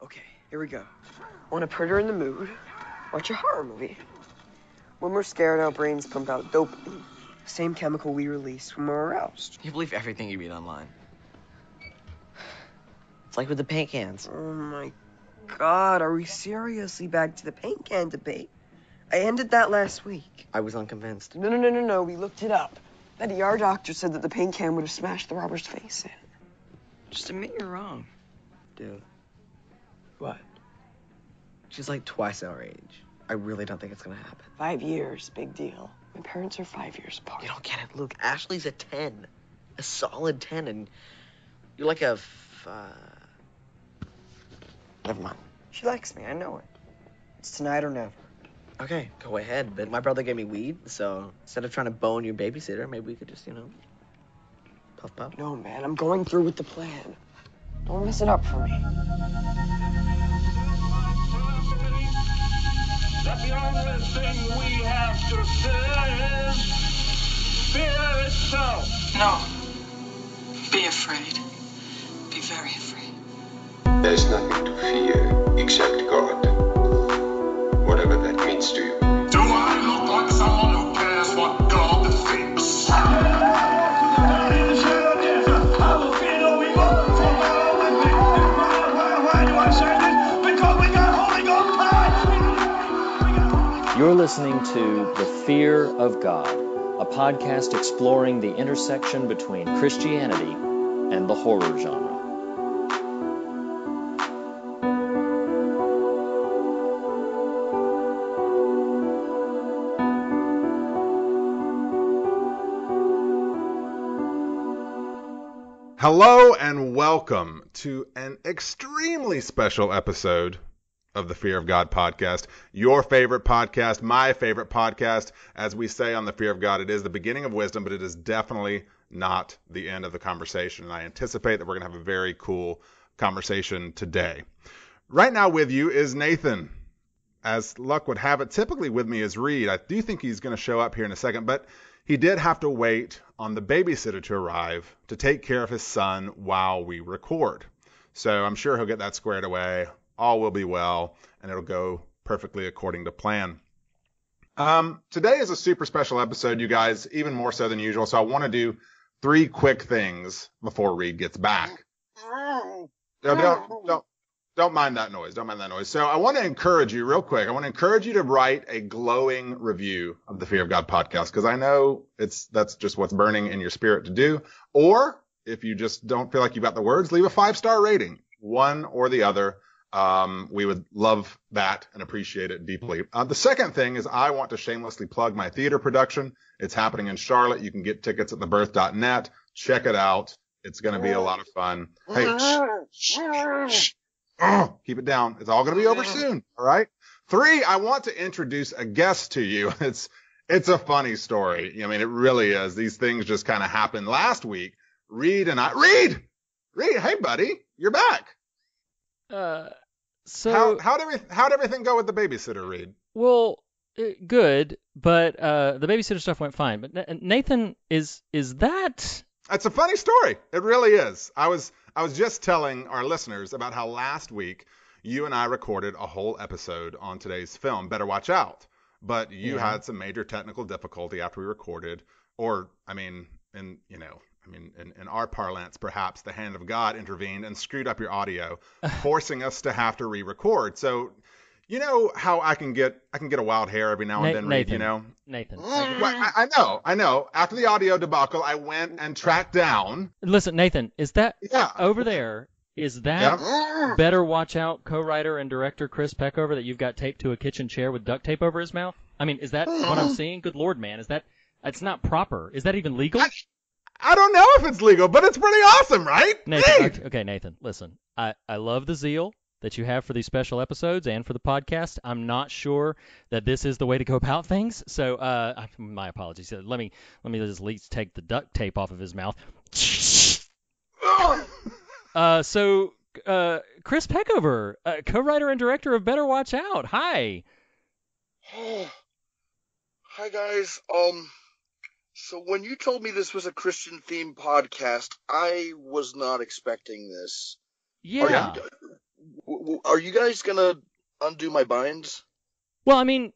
Okay, here we go. Want to put her in the mood? Watch a horror movie. When we're scared, our brains pump out dopamine, the same chemical we release when we're aroused. You believe everything you read online. It's like with the paint cans. Oh my God, are we seriously back to the paint can debate? I ended that last week. I was unconvinced. No, we looked it up. That ER doctor said that the paint can would have smashed the robber's face in. Just admit you're wrong. Dude. What? She's like twice our age. I really don't think it's gonna happen. 5 years, big deal. My parents are 5 years apart. You don't get it, Luke. Ashley's a 10. A solid 10, and you're like a Never mind. She likes me, I know it. It's tonight or never. Okay, go ahead, but my brother gave me weed, so instead of trying to bone your babysitter, maybe we could just, puff puff. No, man, I'm going through with the plan. Don't mess it up for me. That the only thing we have to fear is fear itself. No. Be afraid. Be very afraid. There's nothing to fear except God. Whatever that means to you. Do I look like someone who cares what God thinks? Why do I say this? Because we got Holy Ghost power. You're listening to The Fear of God, a podcast exploring the intersection between Christianity and the horror genre. Hello and welcome to an extremely special episode of the Fear of God podcast. Your favorite podcast, my favorite podcast. As we say on the Fear of God, it is the beginning of wisdom, but it is definitely not the end of the conversation. And I anticipate that we're going to have a very cool conversation today. Right now with you is Nathan. As luck would have it, typically with me is Reed. I do think he's going to show up here in a second, but he did have to wait on the babysitter to arrive to take care of his son while we record. So I'm sure he'll get that squared away. All will be well, and it'll go perfectly according to plan. Today is a super special episode, you guys, even more so than usual. So I want to do 3 quick things before Reed gets back. Don't mind that noise. Don't mind that noise. So I want to encourage you real quick. I want to encourage you to write a glowing review of the Fear of God podcast, because I know that's just what's burning in your spirit to do. Or if you just don't feel like you've got the words, leave a 5-star rating, one or the other. We would love that and appreciate it deeply. The second thing is I want to shamelessly plug my theater production. It's happening in Charlotte. You can get tickets at thebirth.net. Check it out. It's going to be a lot of fun. Hey, shh. Oh, keep it down. It's all going to be over soon. All right. 3, I want to introduce a guest to you. It's a funny story. I mean, it really is. These things just kind of happened last week. Reed, hey buddy, you're back. So how'd everything go with the babysitter, Reed? Well, good, but the babysitter stuff went fine. But Nathan, is that? It's a funny story. It really is. I was just telling our listeners about how last week you and I recorded a whole episode on today's film, Better Watch Out. But you had some major technical difficulty after we recorded, in our parlance, perhaps the hand of God intervened and screwed up your audio, forcing us to have to re-record. So, you know how I can get a wild hair every now and then, Reed, Nathan. Well, I know. After the audio debacle, I went and tracked down. Listen, Nathan, is that over there? Is that Better Watch Out co-writer and director Chris Peckover that you've got taped to a kitchen chair with duct tape over his mouth? I mean, is that what I'm seeing? Good Lord, man. It's not proper. Is that even legal? I don't know if it's legal, but it's pretty awesome, right? Nathan, okay, Nathan, listen. I love the zeal that you have for these special episodes and for the podcast. I'm not sure that this is the way to go about things. So, my apologies. Let me just at least take the duct tape off of his mouth. Chris Peckover, co-writer and director of Better Watch Out. Hi. Hi guys. So when you told me this was a Christian-themed podcast, I was not expecting this. Yeah. Are you guys gonna undo my binds? Well, I mean,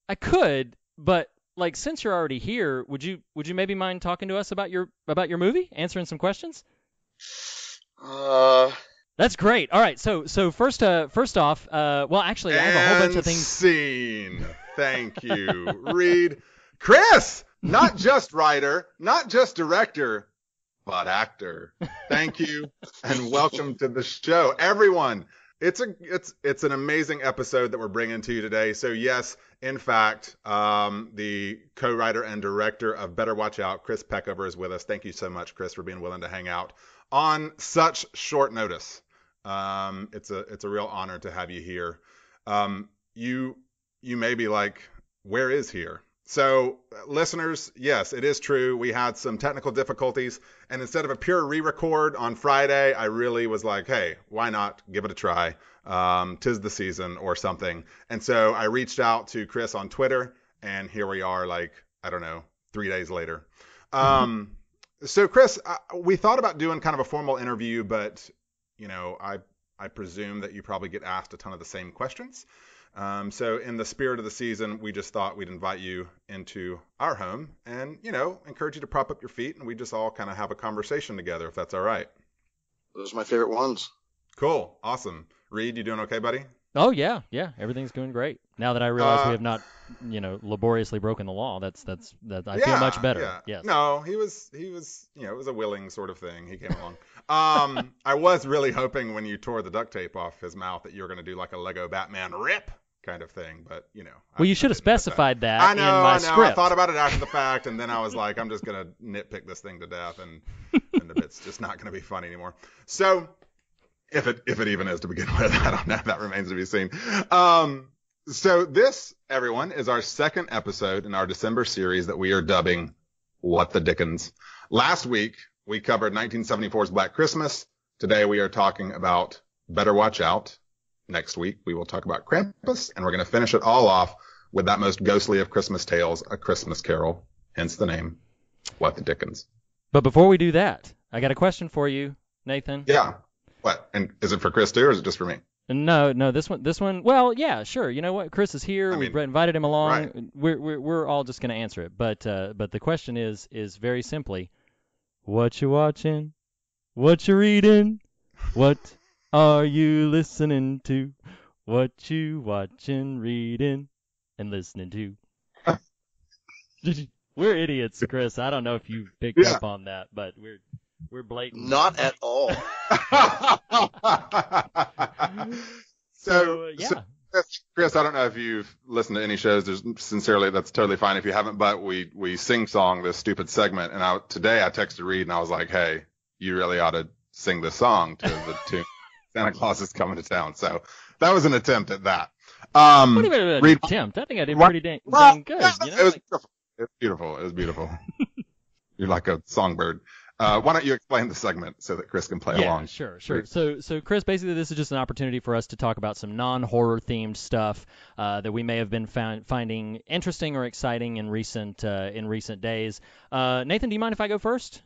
I could, but like since you're already here, would you maybe mind talking to us about your movie, answering some questions? That's great. All right, so first off, well, actually, I have a whole bunch of things. Scene. Thank you, Reed. Chris, not just writer, not just director, but actor. Thank you, and welcome to the show, everyone. It's an amazing episode that we're bringing to you today. So yes, in fact, the co-writer and director of Better Watch Out, Chris Peckover, is with us. Thank you so much, Chris, for being willing to hang out on such short notice. It's a real honor to have you here. You may be like, where is here? So, listeners, yes, it is true. We had some technical difficulties, and instead of a pure re-record on Friday, I really was like, hey, why not give it a try? 'Tis the season or something. And so I reached out to Chris on Twitter, and here we are, like, I don't know, 3 days later. So, Chris, we thought about doing kind of a formal interview, but, you know, I presume that you probably get asked a ton of the same questions. So in the spirit of the season, we just thought we'd invite you into our home and, you know, encourage you to prop up your feet and we just all kind of have a conversation together, if that's all right. Those are my favorite ones. Cool. Awesome. Reed, you doing okay, buddy? Oh, yeah. Everything's going great. Now that I realize we have not, you know, laboriously broken the law, I feel much better. Yeah. Yes. No, he was, you know, it was a willing sort of thing. He came along. I was really hoping when you tore the duct tape off his mouth that you were going to do like a Lego Batman rip kind of thing, but you know. Well, you should have specified that in my script. I thought about it after the fact, and then I was like, I'm just going to nitpick this thing to death, and it's just not going to be fun anymore. So, if it even is to begin with, I don't know. That remains to be seen. So this, everyone, is our second episode in our December series that we are dubbing What the Dickens. Last week, we covered 1974's Black Christmas. Today, we are talking about Better Watch Out. Next week, we will talk about Krampus, and we're going to finish it all off with that most ghostly of Christmas tales, A Christmas Carol, hence the name, What the Dickens. But before we do that, I got a question for you, Nathan. Yeah. What? And is it for Chris too, or is it just for me? No, this one. Well, yeah, sure. You know what? Chris is here. We've invited him along. Right. We're all just going to answer it. But the question is very simply, what you watching? What you reading? What are you listening to? What you watching, reading, and listening to? We're idiots, Chris. I don't know if you picked up on that, but we're blatant. Not at all. So, Chris, I don't know if you've listened to any shows. That's totally fine if you haven't. But we sing song this stupid segment, and today I texted Reed and I was like, "Hey, you really ought to sing this song to the tune Santa Claus is Coming to Town." So that was an attempt at that. What even an attempt? I think I did pretty dang good. You know? It was beautiful. It was beautiful. You're like a songbird. Why don't you explain the segment so that Chris can play along? Yeah, sure. So Chris, basically this is just an opportunity for us to talk about some non-horror themed stuff that we may have been finding interesting or exciting in recent days. Nathan, do you mind if I go first?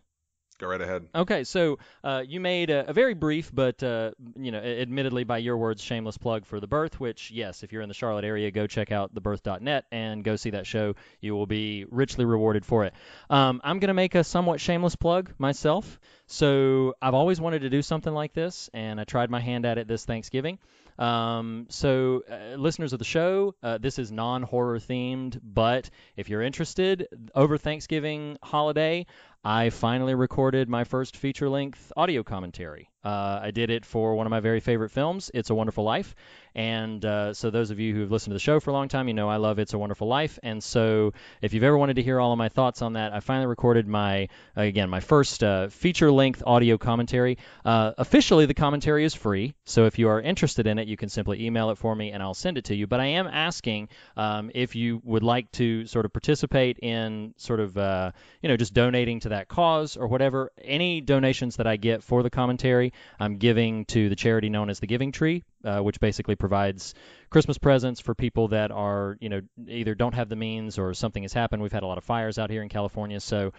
Go right ahead. Okay, so you made a very brief, but admittedly by your words, shameless plug for The Birth. Which, yes, if you're in the Charlotte area, go check out thebirth.net and go see that show. You will be richly rewarded for it. I'm going to make a somewhat shameless plug myself. So I've always wanted to do something like this, and I tried my hand at it this Thanksgiving. So listeners of the show, this is non-horror themed, but if you're interested, over Thanksgiving holiday, I finally recorded my first feature-length audio commentary. I did it for one of my very favorite films, It's a Wonderful Life. And so those of you who have listened to the show for a long time, you know I love It's a Wonderful Life. And so if you've ever wanted to hear all of my thoughts on that, I finally recorded my first feature-length audio commentary. Officially, the commentary is free. So if you are interested in it, you can simply email it for me and I'll send it to you. But I am asking if you would like to sort of participate in sort of, just donating to that cause or whatever. Any donations that I get for the commentary, I'm giving to the charity known as the Giving Tree. which basically provides Christmas presents for people that are, either don't have the means or something has happened. We've had a lot of fires out here in California. So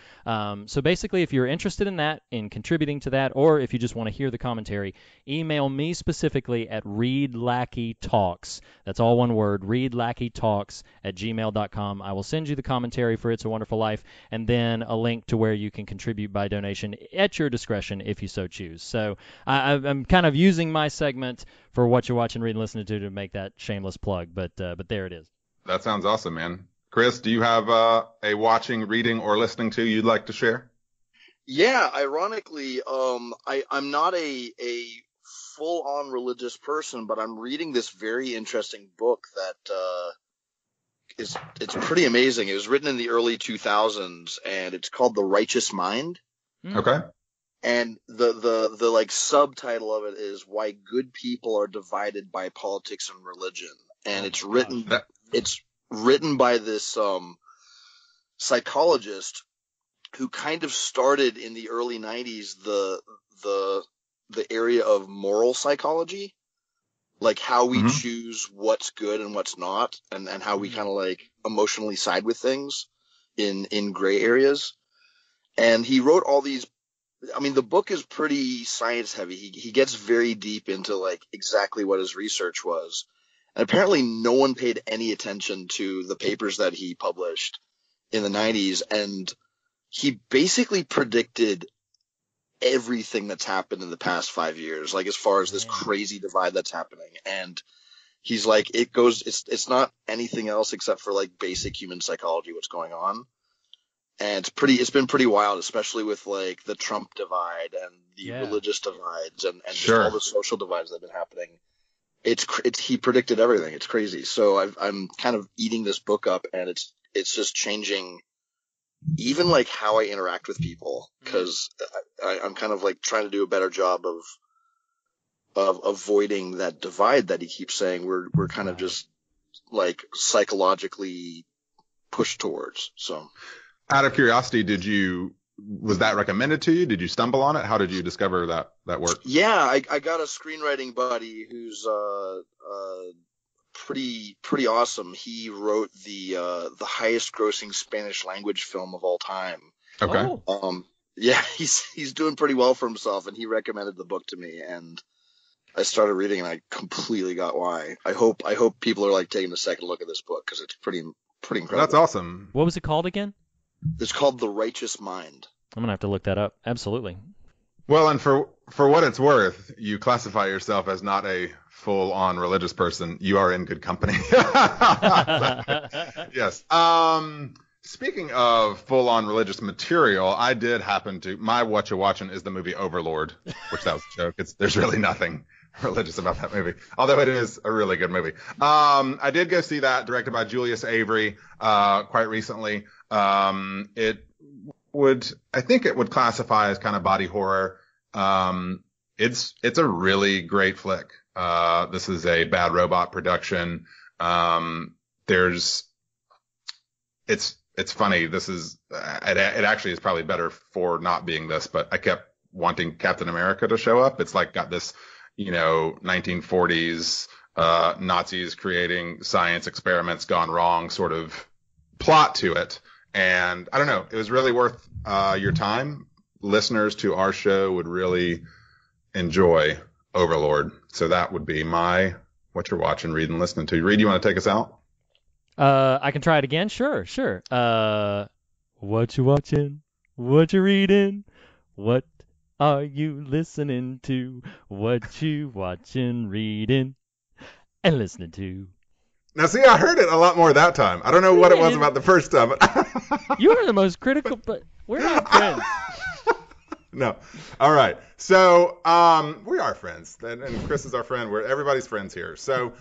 basically, if you're interested in that, in contributing to that, or if you just want to hear the commentary, email me specifically at readlackeytalks. That's all one word, readlackeytalks@gmail.com. I will send you the commentary for It's a Wonderful Life, and then a link to where you can contribute by donation at your discretion if you so choose. So I'm kind of using my segment for what you're watching, reading, listening to make that shameless plug, but there it is. That sounds awesome, man. Chris, do you have a watching, reading, or listening to you'd like to share? Yeah, ironically, I'm not a full-on religious person, but I'm reading this very interesting book that it's pretty amazing. It was written in the early 2000s, and it's called The Righteous Mind. Okay. And the like subtitle of it is Why Good People Are Divided by Politics and Religion. And it's written by this psychologist who kind of started in the early 90s the area of moral psychology, like how we choose what's good and what's not, and how we kind of like emotionally side with things in gray areas. And he wrote all these. I mean, the book is pretty science heavy. He gets very deep into like exactly what his research was. And apparently no one paid any attention to the papers that he published in the 90s. And he basically predicted everything that's happened in the past 5 years, like as far as this crazy divide that's happening. And he's like, it's not anything else except for like basic human psychology, what's going on. And it's been pretty wild, especially with like the Trump divide and the religious divides and just all the social divides that have been happening. He predicted everything. It's crazy. So I'm kind of eating this book up, and it's just changing even like how I interact with people, because I'm kind of like trying to do a better job of avoiding that divide that he keeps saying we're kind of just like psychologically pushed towards. So. Out of curiosity, was that recommended to you? Did you stumble on it? How did you discover that work? Yeah, I got a screenwriting buddy who's pretty awesome. He wrote the highest grossing Spanish language film of all time. Okay. Yeah, he's doing pretty well for himself, and he recommended the book to me, and I started reading, and I completely got why. I hope people are like taking a second look at this book, because it's pretty incredible. That's awesome. What was it called again? It's called The Righteous Mind. I'm going to have to look that up. Absolutely. Well, and for what it's worth, you classify yourself as not a full-on religious person. You are in good company. Yes. Speaking of full-on religious material, I did happen to... My what you're watching is the movie Overlord, which that was a joke. There's really nothing religious about that movie, although it is a really good movie. I did go see that, directed by Julius Avery, quite recently. I think it would classify as kind of body horror. It's a really great flick. This is a Bad Robot production. It's funny. This is, it actually is probably better for not being this, but I kept wanting Captain America to show up. It's like got this, 1940s, Nazis creating science experiments gone wrong sort of plot to it. And I don't know, it was really worth your time. Listeners to our show would really enjoy Overlord. So that would be my what you're watching, reading, listening to. Reed, you want to take us out? I can try it again. Sure. What you watching? What you reading? What are you listening to? What you watching, reading, and listening to? Now, see, I heard it a lot more that time. I don't know what it was about the first time. You are the most critical, but we're not friends. No. All right. So we are friends, and Chris is our friend. Everybody's friends here. So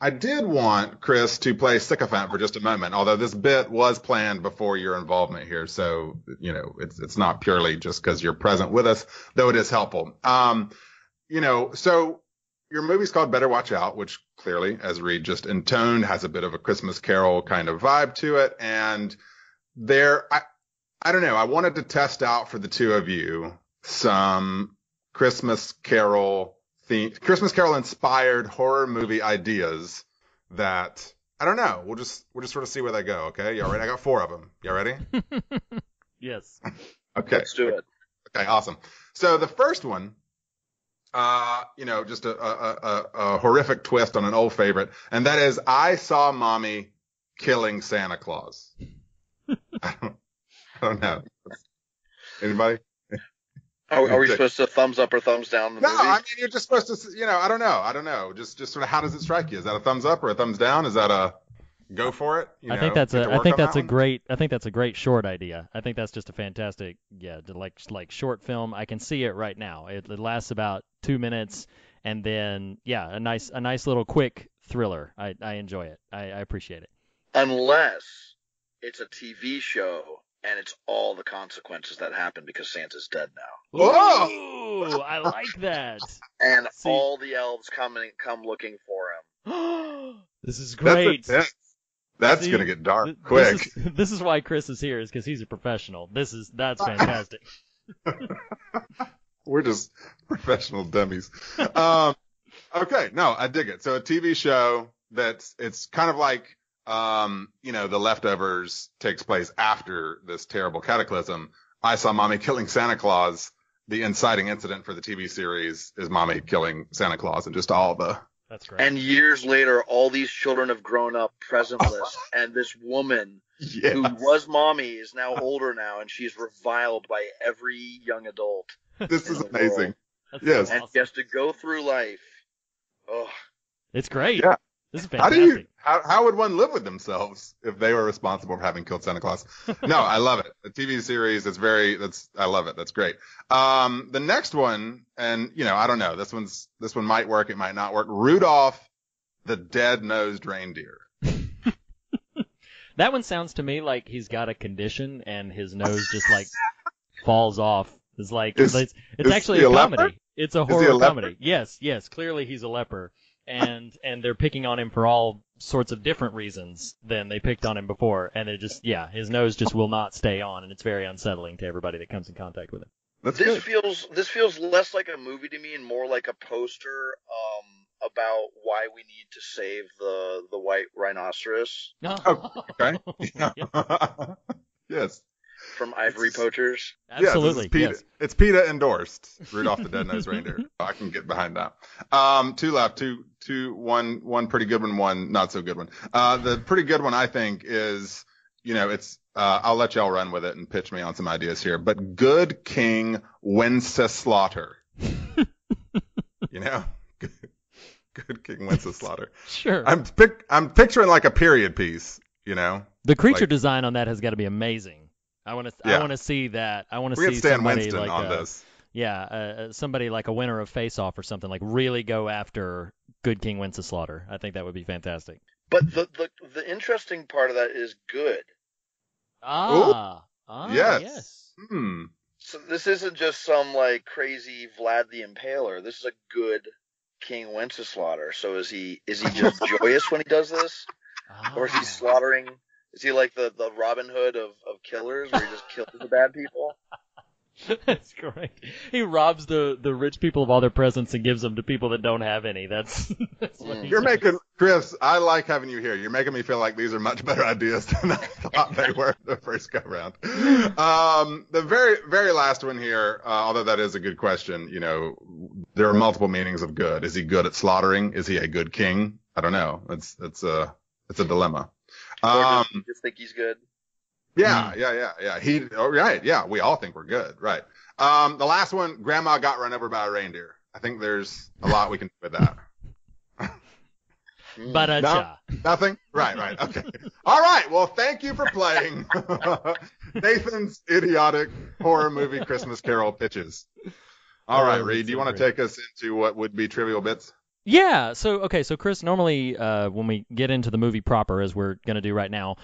I did want Chris to play sycophant for just a moment, although this bit was planned before your involvement here. So, it's not purely just because you're present with us, though it is helpful. So your movie's called Better Watch Out, which clearly, as Reed just intoned, has a bit of a Christmas Carol kind of vibe to it. And I don't know, I wanted to test out for the two of you some Christmas Carol Christmas Carol inspired horror movie ideas that, I don't know, we'll just sort of see where they go, okay? Y'all ready? I got 4 of them. Y'all ready? Yes. Okay. Let's do it. Okay, awesome. So the first one, just a horrific twist on an old favorite, and that is I Saw Mommy Killing Santa Claus. I don't know. Anybody? Are we supposed to thumbs up or thumbs down the movie? No, I mean, you're just supposed to, I don't know. Just sort of, how does it strike you? Is that a thumbs up or a thumbs down? Is that a go for it? I think that's a great short idea. I think that's just a fantastic, like short film. I can see it right now. It lasts about 2 minutes, and then a nice little quick thriller. I enjoy it. I appreciate it. Unless it's a TV show and it's all the consequences that happen because Santa's dead now. Whoa! I like that. And all the elves come looking for him. This is great. That's going to get dark quick. This is why Chris is here, is because he's a professional. That's fantastic. We're just professional dummies. Okay, no, I dig it. So a TV show it's kind of like, The Leftovers takes place after this terrible cataclysm. I Saw Mommy Killing Santa Claus. The inciting incident for the TV series is Mommy killing Santa Claus, and just all the... That's great. And years later, all these children have grown up presentless, and this woman who was Mommy is now older now, and she's reviled by every young adult. This is amazing. Yes. And she has to go through life. Oh, it's great. Yeah. This is fantastic. How would one live with themselves if they were responsible for having killed Santa Claus? No, I love it. The TV series, I love it. That's great. The next one, and I don't know, this one might work, it might not work. Rudolph the Dead-Nosed Reindeer. That one sounds to me like he's got a condition and his nose just like falls off. It's actually a comedy. Leper? It's a horror comedy. Yes, clearly he's a leper. And they're picking on him for all sorts of different reasons than they picked on him before, and it just his nose just will not stay on, and it's very unsettling to everybody that comes in contact with it. This feels less like a movie to me and more like a poster about why we need to save the white rhinoceros. Oh, okay. Yes. From Ivory Poachers. Absolutely. Yes, it's PETA endorsed. Rudolph the Dead-Nosed Reindeer. I can get behind that. 2 left. One pretty good one not so good one. The pretty good one, I think, is, it's, I'll let y'all run with it and pitch me on some ideas here, but Good King Wenceslaughter. Good King Wenceslaughter. Sure. I'm picturing like a period piece, The creature design on that has got to be amazing. I want to see that. I want to see Stan somebody Winston like on this. Somebody like a winner of Face Off or something, like really go after Good King Wenceslaughter. I think that would be fantastic. But the interesting part of that is good. Yes. So this isn't just some like crazy Vlad the Impaler. This is a good King Wenceslaughter. So is he just joyous when he does this, or is he slaughtering? Is he like the Robin Hood of killers, where he just kills the bad people? That's correct. He robs the rich people of all their presents and gives them to people that don't have any. That's what You're making, Chris, I like having you here. You're making me feel like these are much better ideas than I thought they were the first go round. The very, very last one here, although that is a good question, there are multiple meanings of good. Is he good at slaughtering? Is he a good king? I don't know. It's a dilemma. Or do you just think he's good? Yeah. Right. We all think we're good. Right. The last one, Grandma got run over by a reindeer. I think there's a lot we can do with that. No, nothing? Right. Okay. All right. Well, thank you for playing Nathan's idiotic horror movie Christmas Carol pitches. All right, Reed, do you want to take us into what would be trivial bits? Yeah. So Chris, normally when we get into the movie proper, as we're going to do right now,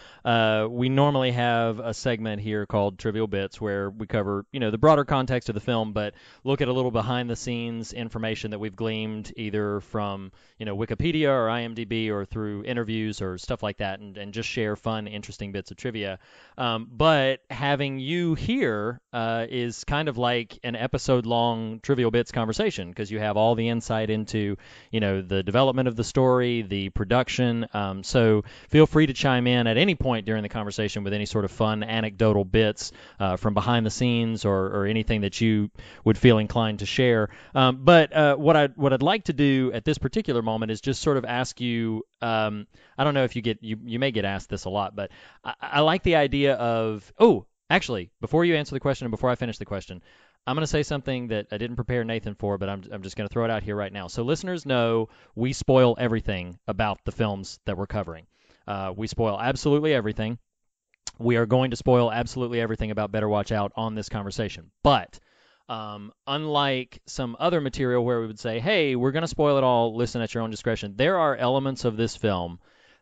we normally have a segment here called Trivial Bits where we cover, the broader context of the film, but look at a little behind the scenes information that we've gleaned either from, Wikipedia or IMDb or through interviews or stuff like that, and just share fun, interesting bits of trivia. But having you here is kind of like an episode-long Trivial Bits conversation because you have all the insight into the development of the story, the production. So feel free to chime in at any point during the conversation with any sort of fun anecdotal bits from behind the scenes or anything that you would feel inclined to share. But what I'd like to do at this particular moment is just sort of ask you. I don't know if you may get asked this a lot, but I like the idea of. Oh, actually, before you answer the question and before I finish the question, I'm going to say something that I didn't prepare Nathan for, but I'm just going to throw it out here right now. So listeners know we spoil everything about the films that we're covering. We spoil absolutely everything. We are going to spoil absolutely everything about Better Watch Out on this conversation. But unlike some other material where we would say, hey, we're going to spoil it all, listen at your own discretion, there are elements of this film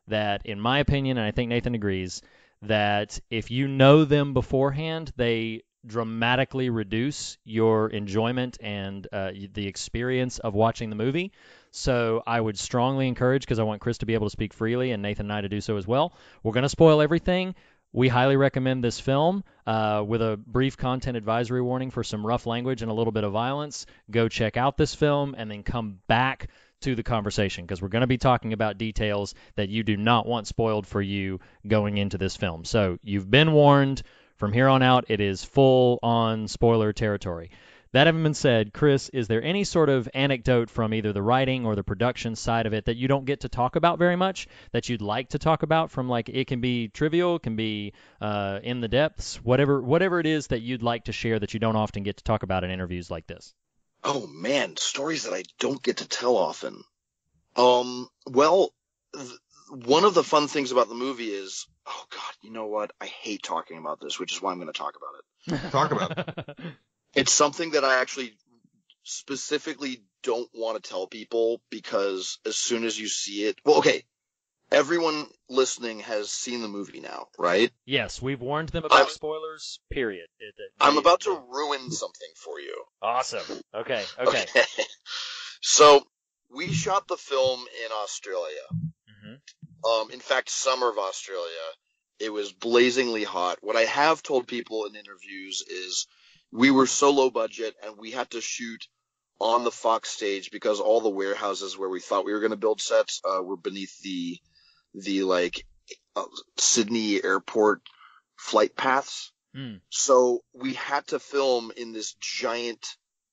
that, in my opinion, and I think Nathan agrees, that if you know them beforehand, they dramatically reduce your enjoyment and the experience of watching the movie. So I would strongly encourage, because I want Chris to be able to speak freely and Nathan and I to do so as well, we're going to spoil everything. We highly recommend this film with a brief content advisory warning for some rough language and a little bit of violence. Go check out this film and then come back to the conversation because we're going to be talking about details that you do not want spoiled for you going into this film. So you've been warned. From here on out, it is full-on spoiler territory. That having been said, Chris, is there any sort of anecdote from either the writing or the production side of it that you don't get to talk about very much that you'd like to talk about from, like, it can be trivial, it can be in the depths, whatever it is that you'd like to share that you don't often get to talk about in interviews like this? Oh, man, stories that I don't get to tell often. Well, one of the fun things about the movie is, oh God, you know what? I hate talking about this, which is why I'm going to talk about it. Talk about it. It's something that I actually specifically don't want to tell people because as soon as you see it, well, okay, everyone listening has seen the movie now, right? Yes, we've warned them about spoilers, period. I'm about to ruin something for you. Awesome. Okay. So we shot the film in Australia. Mm-hmm. In fact, summer of Australia. It was blazingly hot. What I have told people in interviews is we were so low budget and we had to shoot on the Fox stage because all the warehouses where we thought we were going to build sets were beneath the Sydney airport flight paths. So we had to film in this giant,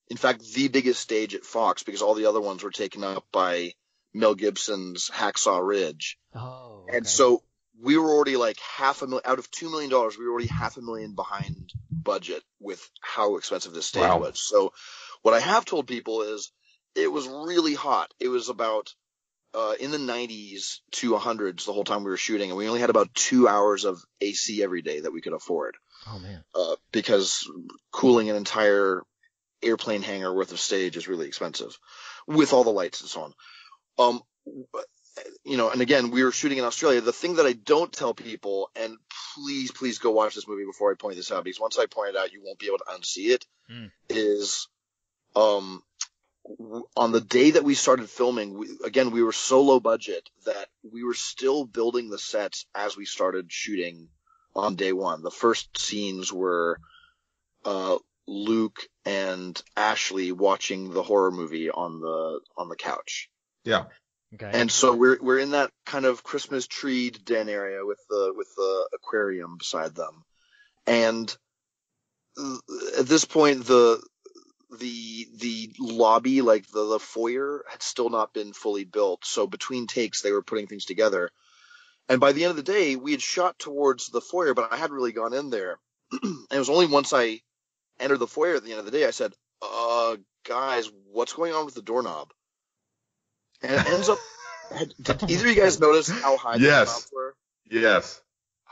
in fact, the biggest stage at Fox because all the other ones were taken up by Mel Gibson's Hacksaw Ridge. Oh, okay. And so we were already like $500,000 out of $2 million. We were already $500,000 behind budget with how expensive this stage was. So what I have told people is it was really hot. It was about in the 90s to 100s the whole time we were shooting, and we only had about 2 hours of AC every day that we could afford. Oh man! Because cooling an entire airplane hangar worth of stage is really expensive, with all the lights and so on. And again, we were shooting in Australia. The thing that I don't tell people, and please go watch this movie before I point this out, because once I point it out, you won't be able to unsee it, is on the day that we started filming, we were so low budget that we were still building the sets as we started shooting on day one. The first scenes were Luke and Ashley watching the horror movie on the couch. Yeah. Okay. And so we're in that kind of Christmas tree den area with the aquarium beside them. And at this point the lobby, like the foyer, had still not been fully built. So between takes they were putting things together. And by the end of the day, we had shot towards the foyer, but I hadn't really gone in there. And it was only once I entered the foyer at the end of the day I said, guys, what's going on with the doorknob? And it ends up, did either of you guys notice how high the knobs were? Yes. Oh,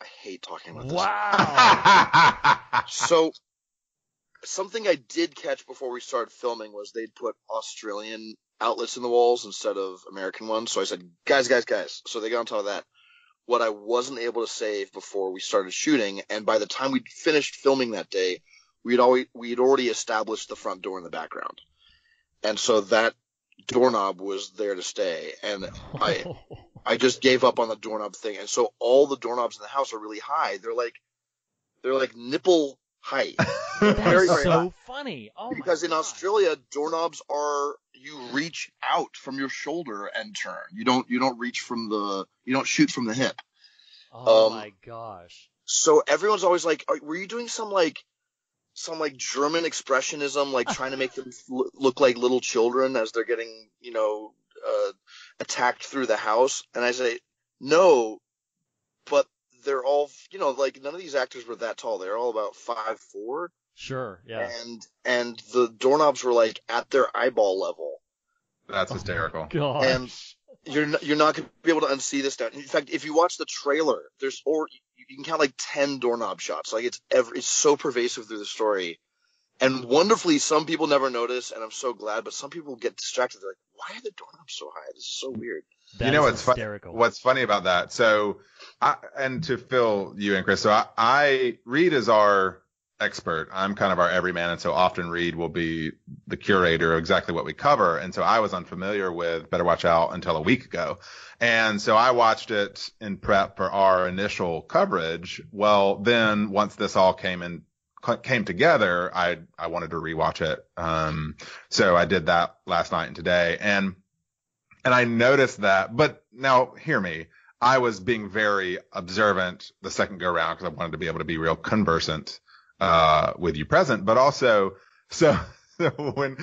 I hate talking about this. Wow. So something I did catch before we started filming was they'd put Australian outlets in the walls instead of American ones. So I said, guys. So they got on top of that. What I wasn't able to save before we started shooting, and by the time we'd finished filming that day, we'd already established the front door in the background. And so that doorknob was there to stay. And I just gave up on the doorknob thing. And so all the doorknobs in the house are really high. They're like nipple height. That's very, very so high. funny. Oh, because my in God. Australia, doorknobs you reach out from your shoulder and turn. You don't shoot from the hip. Oh my gosh. So everyone's always like, were you doing some German expressionism, like trying to make them look like little children as they're getting, attacked through the house? And I say, no, but they're all, like none of these actors were that tall. They're all about 5'4". Sure, yeah. And the doorknobs were like at their eyeball level. That's hysterical. Gosh. And you're not going to be able to unsee this now. In fact, if you watch the trailer, you can count like 10 doorknob shots. Like it's so pervasive through the story. And wonderfully, some people never notice, and I'm so glad, but some people get distracted. They're like, why are the doorknobs so high? This is so weird. What's funny about that? So, and to fill you in, Chris, so Reed is our expert. I'm kind of our everyman, and so often Reed will be the curator of exactly what we cover. And so I was unfamiliar with Better Watch Out until a week ago. And so I watched it in prep for our initial coverage. Well, then once this all came together, I wanted to rewatch it. So I did that last night and today. And I noticed that, but now hear me. I was being very observant the second go round because I wanted to be able to be real conversant with you present, but also so when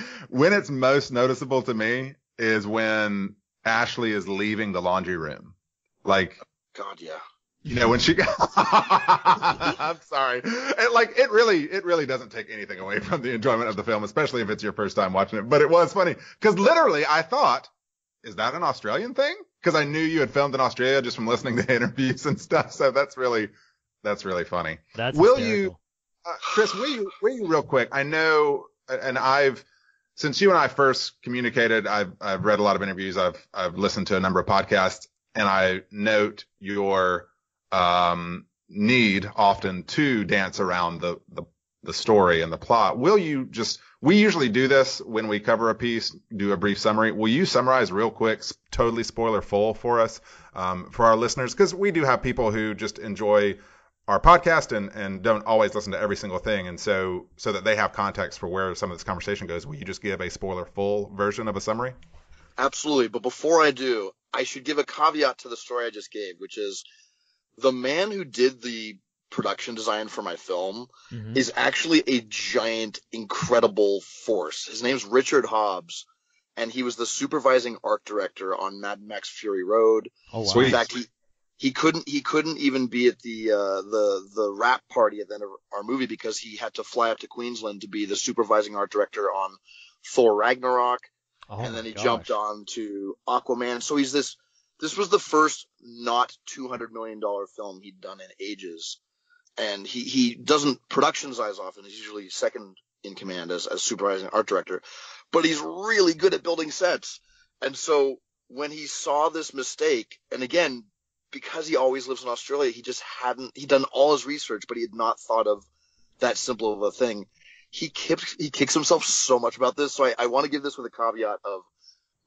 it's most noticeable to me is when Ashley is leaving the laundry room. Like, God, yeah. When she I'm sorry. It really doesn't take anything away from the enjoyment of the film, especially if it's your first time watching it. But it was funny because literally I thought, is that an Australian thing? Because I knew you had filmed in Australia just from listening to interviews and stuff. So that's really funny. That's Will hysterical. you? Chris, will you real quick? I know, and since you and I first communicated, I've read a lot of interviews. I've listened to a number of podcasts, and I note your need often to dance around the story and the plot. We usually do this when we cover a piece, do a brief summary. Will you summarize real quick, totally spoiler full for us, for our listeners? Because we do have people who just enjoy our podcast and don't always listen to every single thing. And so that they have context for where some of this conversation goes, will you just give a spoiler full version of a summary? Absolutely. But before I do, I should give a caveat to the story I just gave, which is the man who did the production design for my film is actually a giant, incredible force. His name's Richard Hobbs, and he was the supervising art director on Mad Max Fury Road. Oh, wow. Sweet. In fact, he couldn't even be at the wrap party at the end of our movie because he had to fly up to Queensland to be the supervising art director on Thor Ragnarok, and then he jumped on to Aquaman. So this was the first not $200 million film he'd done in ages, and he doesn't productionize often. He's usually second in command as supervising art director, but he's really good at building sets. And so when he saw this mistake, and again, because he always lives in Australia, he'd done all his research, but he had not thought of that simple of a thing. He kicks himself so much about this. So I want to give this with a caveat of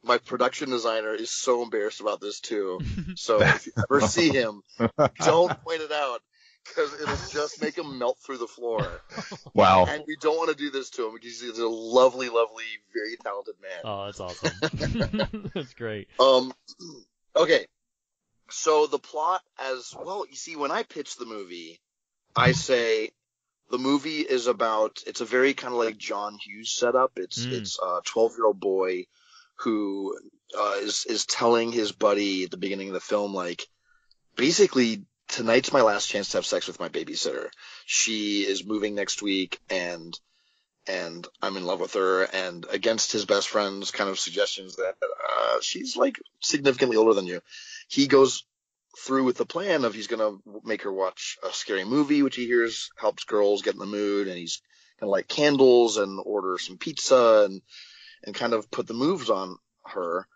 my production designer is so embarrassed about this too. So if you ever see him, don't point it out because it'll just make him melt through the floor. Wow. And we don't want to do this to him because he's a lovely, lovely, very talented man. Oh, that's awesome. That's great. Okay. So the plot you see, when I pitch the movie, I say the movie is it's a very kind of like John Hughes setup. It's a 12-year-old boy who is telling his buddy at the beginning of the film, like, basically, tonight's my last chance to have sex with my babysitter. She is moving next week, and I'm in love with her, and against his best friend's kind of suggestions that she's like significantly older than you, he goes through with the plan of he's going to make her watch a scary movie, which he hears helps girls get in the mood, and he's going to light candles and order some pizza and kind of put the moves on her.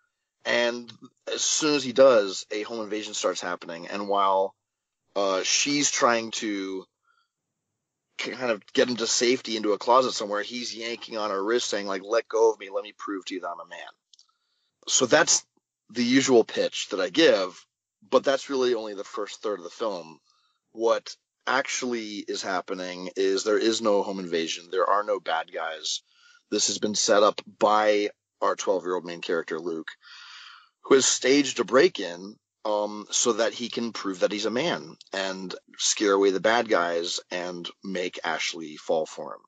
And as soon as he does, a home invasion starts happening. And while she's trying to kind of get him to safety into a closet somewhere, he's yanking on her wrist saying, like, let go of me. Let me prove to you that I'm a man. So that's the usual pitch that I give, but that's really only the first third of the film. What actually is happening is there is no home invasion. There are no bad guys. This has been set up by our 12-year-old main character, Luke, who has staged a break-in so that he can prove that he's a man and scare away the bad guys and make Ashley fall for him.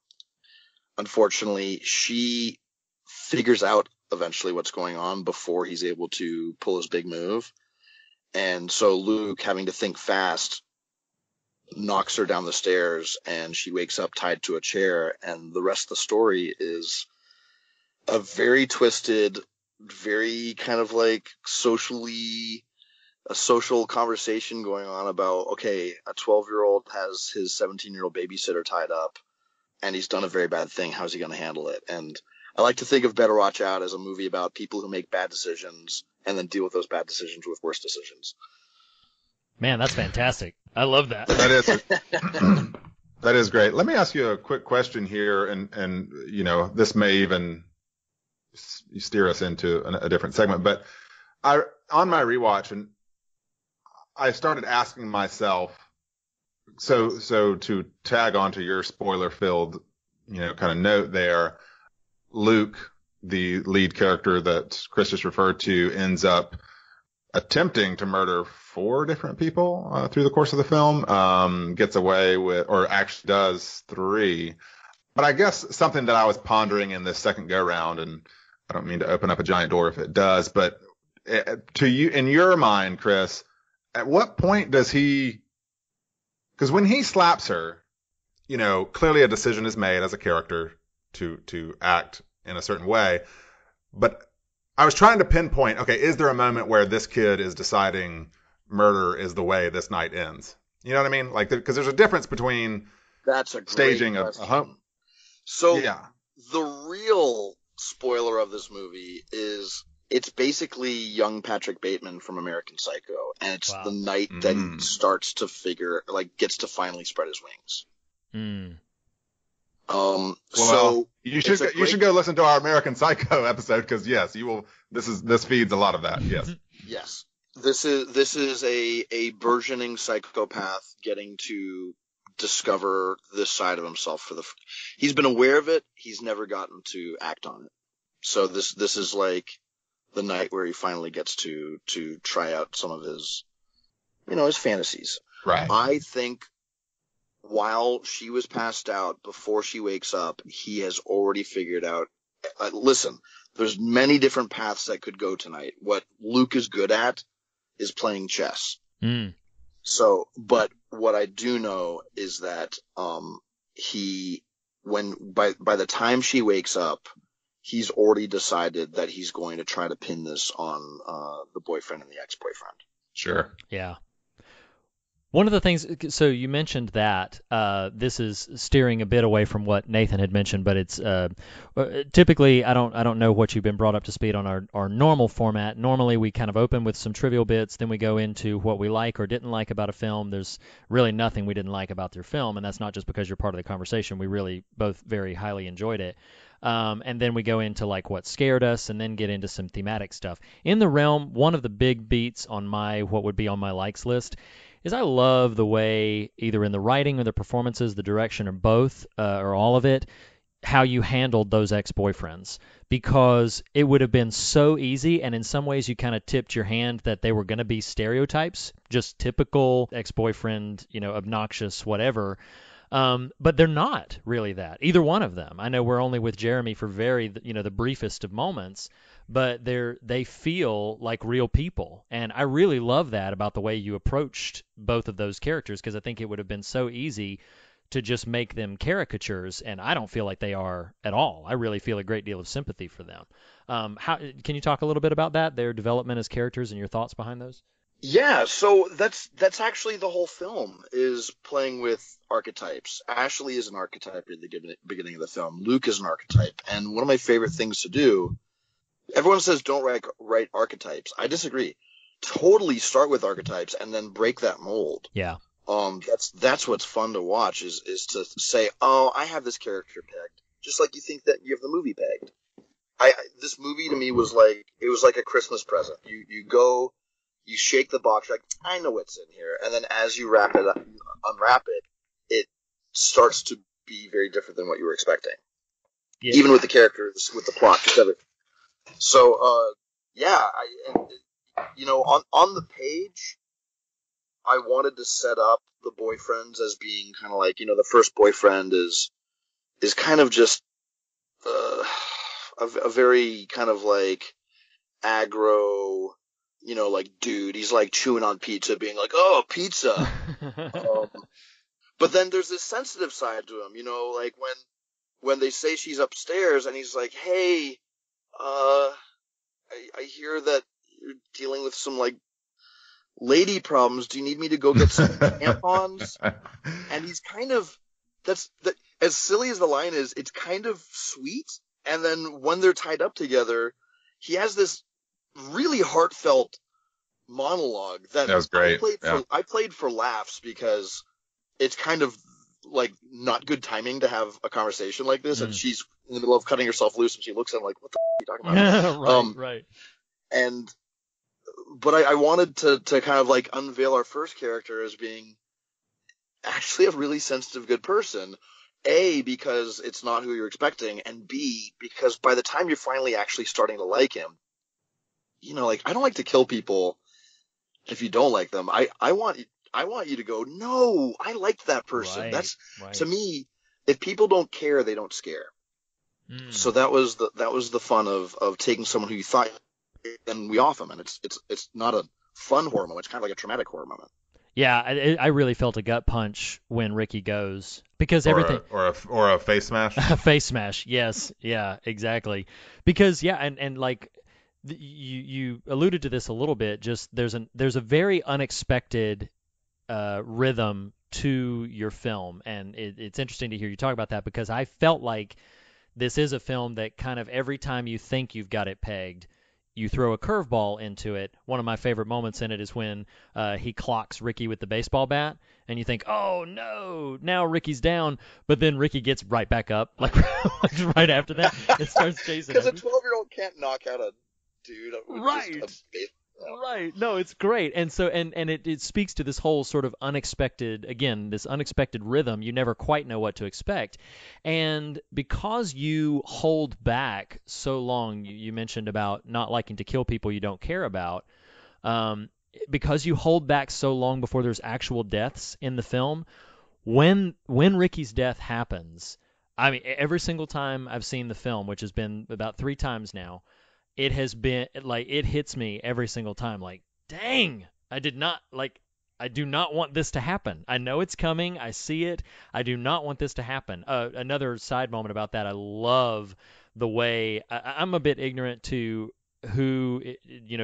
Unfortunately, she figures out eventually what's going on before he's able to pull his big move. And so Luke, having to think fast, knocks her down the stairs, and she wakes up tied to a chair. And the rest of the story is a very twisted, very kind of like a social conversation going on about, okay, a 12-year-old has his 17-year-old babysitter tied up, and he's done a very bad thing. How's he going to handle it? And I like to think of Better Watch Out as a movie about people who make bad decisions and then deal with those bad decisions with worse decisions. Man, that's fantastic. I love that. That is great. Let me ask you a quick question here, and you know, this may even steer us into a different segment, but on my rewatch, and I started asking myself, so to tag onto your spoiler-filled, you know, kind of note there, Luke, the lead character that Chris just referred to, ends up attempting to murder 4 different people through the course of the film, gets away with, or actually does 3. But I guess something that I was pondering in this second go-round, and I don't mean to open up a giant door if it does, but to you, in your mind, Chris, at what point does he, because when he slaps her, you know, clearly a decision is made as a character to act in a certain way. But I was trying to pinpoint, okay, is there a moment where this kid is deciding murder is the way this night ends? You know what I mean? Like, because there's a difference between staging a home. So yeah. The real spoiler of this movie is it's basically young Patrick Bateman from American Psycho, and it's the night that he starts to gets to finally spread his wings. So you should go listen to our American Psycho episode, because yes, you will. This feeds a lot of that. Yes. Yes. This is a burgeoning psychopath getting to discover this side of himself he's been aware of it. He's never gotten to act on it. So this is like the night where he finally gets to try out some of his, his fantasies. Right. I think while she was passed out, before she wakes up, he has already figured out, listen, there's many different paths that could go tonight. What Luke is good at is playing chess. So, but what I do know is that, by the time she wakes up, he's already decided that he's going to try to pin this on, the boyfriend and the ex-boyfriend. Sure. Yeah. One of the things, so you mentioned that this is steering a bit away from what Nathan had mentioned, but it's typically, I don't know what you've been brought up to speed on our normal format. Normally we kind of open with some trivial bits, then we go into what we like or didn't like about a film. There's really nothing we didn't like about their film, and that's not just because you're part of the conversation. We really both very highly enjoyed it. And then we go into like what scared us, and then get into some thematic stuff. In The Realm, one of the big beats on what would be on my likes list is I love the way, either in the writing or the performances, the direction, or both, or all of it, how you handled those ex-boyfriends. Because it would have been so easy, and in some ways you kind of tipped your hand that they were going to be stereotypes, just typical ex-boyfriend, obnoxious, whatever. But they're not really that, either one of them. I know we're only with Jeremy for the briefest of moments, but they feel like real people. And I really love that about the way you approached both of those characters, because I think it would have been so easy to just make them caricatures, and I don't feel like they are at all. I really feel a great deal of sympathy for them. Can you talk a little bit about that, their development as characters, and your thoughts behind those? Yeah, so that's actually the whole film, is playing with archetypes. Ashley is an archetype at the beginning of the film. Luke is an archetype. And one of my favorite things to do everyone says don't write archetypes. I disagree. Totally start with archetypes and then break that mold. Yeah. That's what's fun to watch is to say, oh, I have this character pegged, just like you think that you have the movie pegged. This movie to me was like a Christmas present. You go, you shake the box, like I know what's in here, and then as you unwrap it, it starts to be very different than what you were expecting. Yeah. Even with the characters, with the plot, just everything. So, on the page, I wanted to set up the boyfriends as being kind of like, the first boyfriend is kind of just a very kind of like aggro, like dude. He's like chewing on pizza, being like, "Oh, pizza." But then there's this sensitive side to him, like when they say she's upstairs and he's like, "Hey, I hear that you're dealing with some like lady problems. Do you need me to go get some tampons?" And he's kind of as silly as the line is, it's kind of sweet. And then when they're tied up together, he has this really heartfelt monologue that was great. I played for laughs because it's kind of like not good timing to have a conversation like this. And she's in the middle of cutting herself loose and she looks at him like, "What the f*** are you talking about?" Right. But I wanted to kind of like unveil our first character as being actually a really sensitive, good person. A, because it's not who you're expecting, and B, because by the time you're finally actually starting to like him, like I don't like to kill people if you don't like them. I want you to go, no, I liked that person. Right, That's right. To me. If people don't care, they don't scare. So that was the fun of taking someone who you thought, and we off them, and it's not a fun horror moment. It's kind of like a traumatic horror moment. Yeah, I really felt a gut punch when Ricky goes because everything or a face smash. A face smash, yes, yeah, exactly. Because and like you alluded to this a little bit. Just there's a very unexpected rhythm to your film, and it's interesting to hear you talk about that because I felt like this is a film that kind of every time you think you've got it pegged, you throw a curveball into it. One of my favorite moments in it is when he clocks Ricky with the baseball bat, and you think, oh, no, now Ricky's down. But then Ricky gets right back up, like right after that, and starts chasing him. Because a 12-year-old can't knock out a dude with right. just a baseball. Right. No, it's great. And so and it speaks to this whole sort of unexpected, again, this unexpected rhythm. You never quite know what to expect. And because you hold back so long, you mentioned about not liking to kill people you don't care about, because you hold back so long before there's actual deaths in the film, when Ricky's death happens, I mean, every single time I've seen the film, which has been about 3 times now, it has been like it hits me every single time like, dang, I do not want this to happen. I know it's coming. I see it. I do not want this to happen. Another side moment about that, I love the way I'm a bit ignorant to who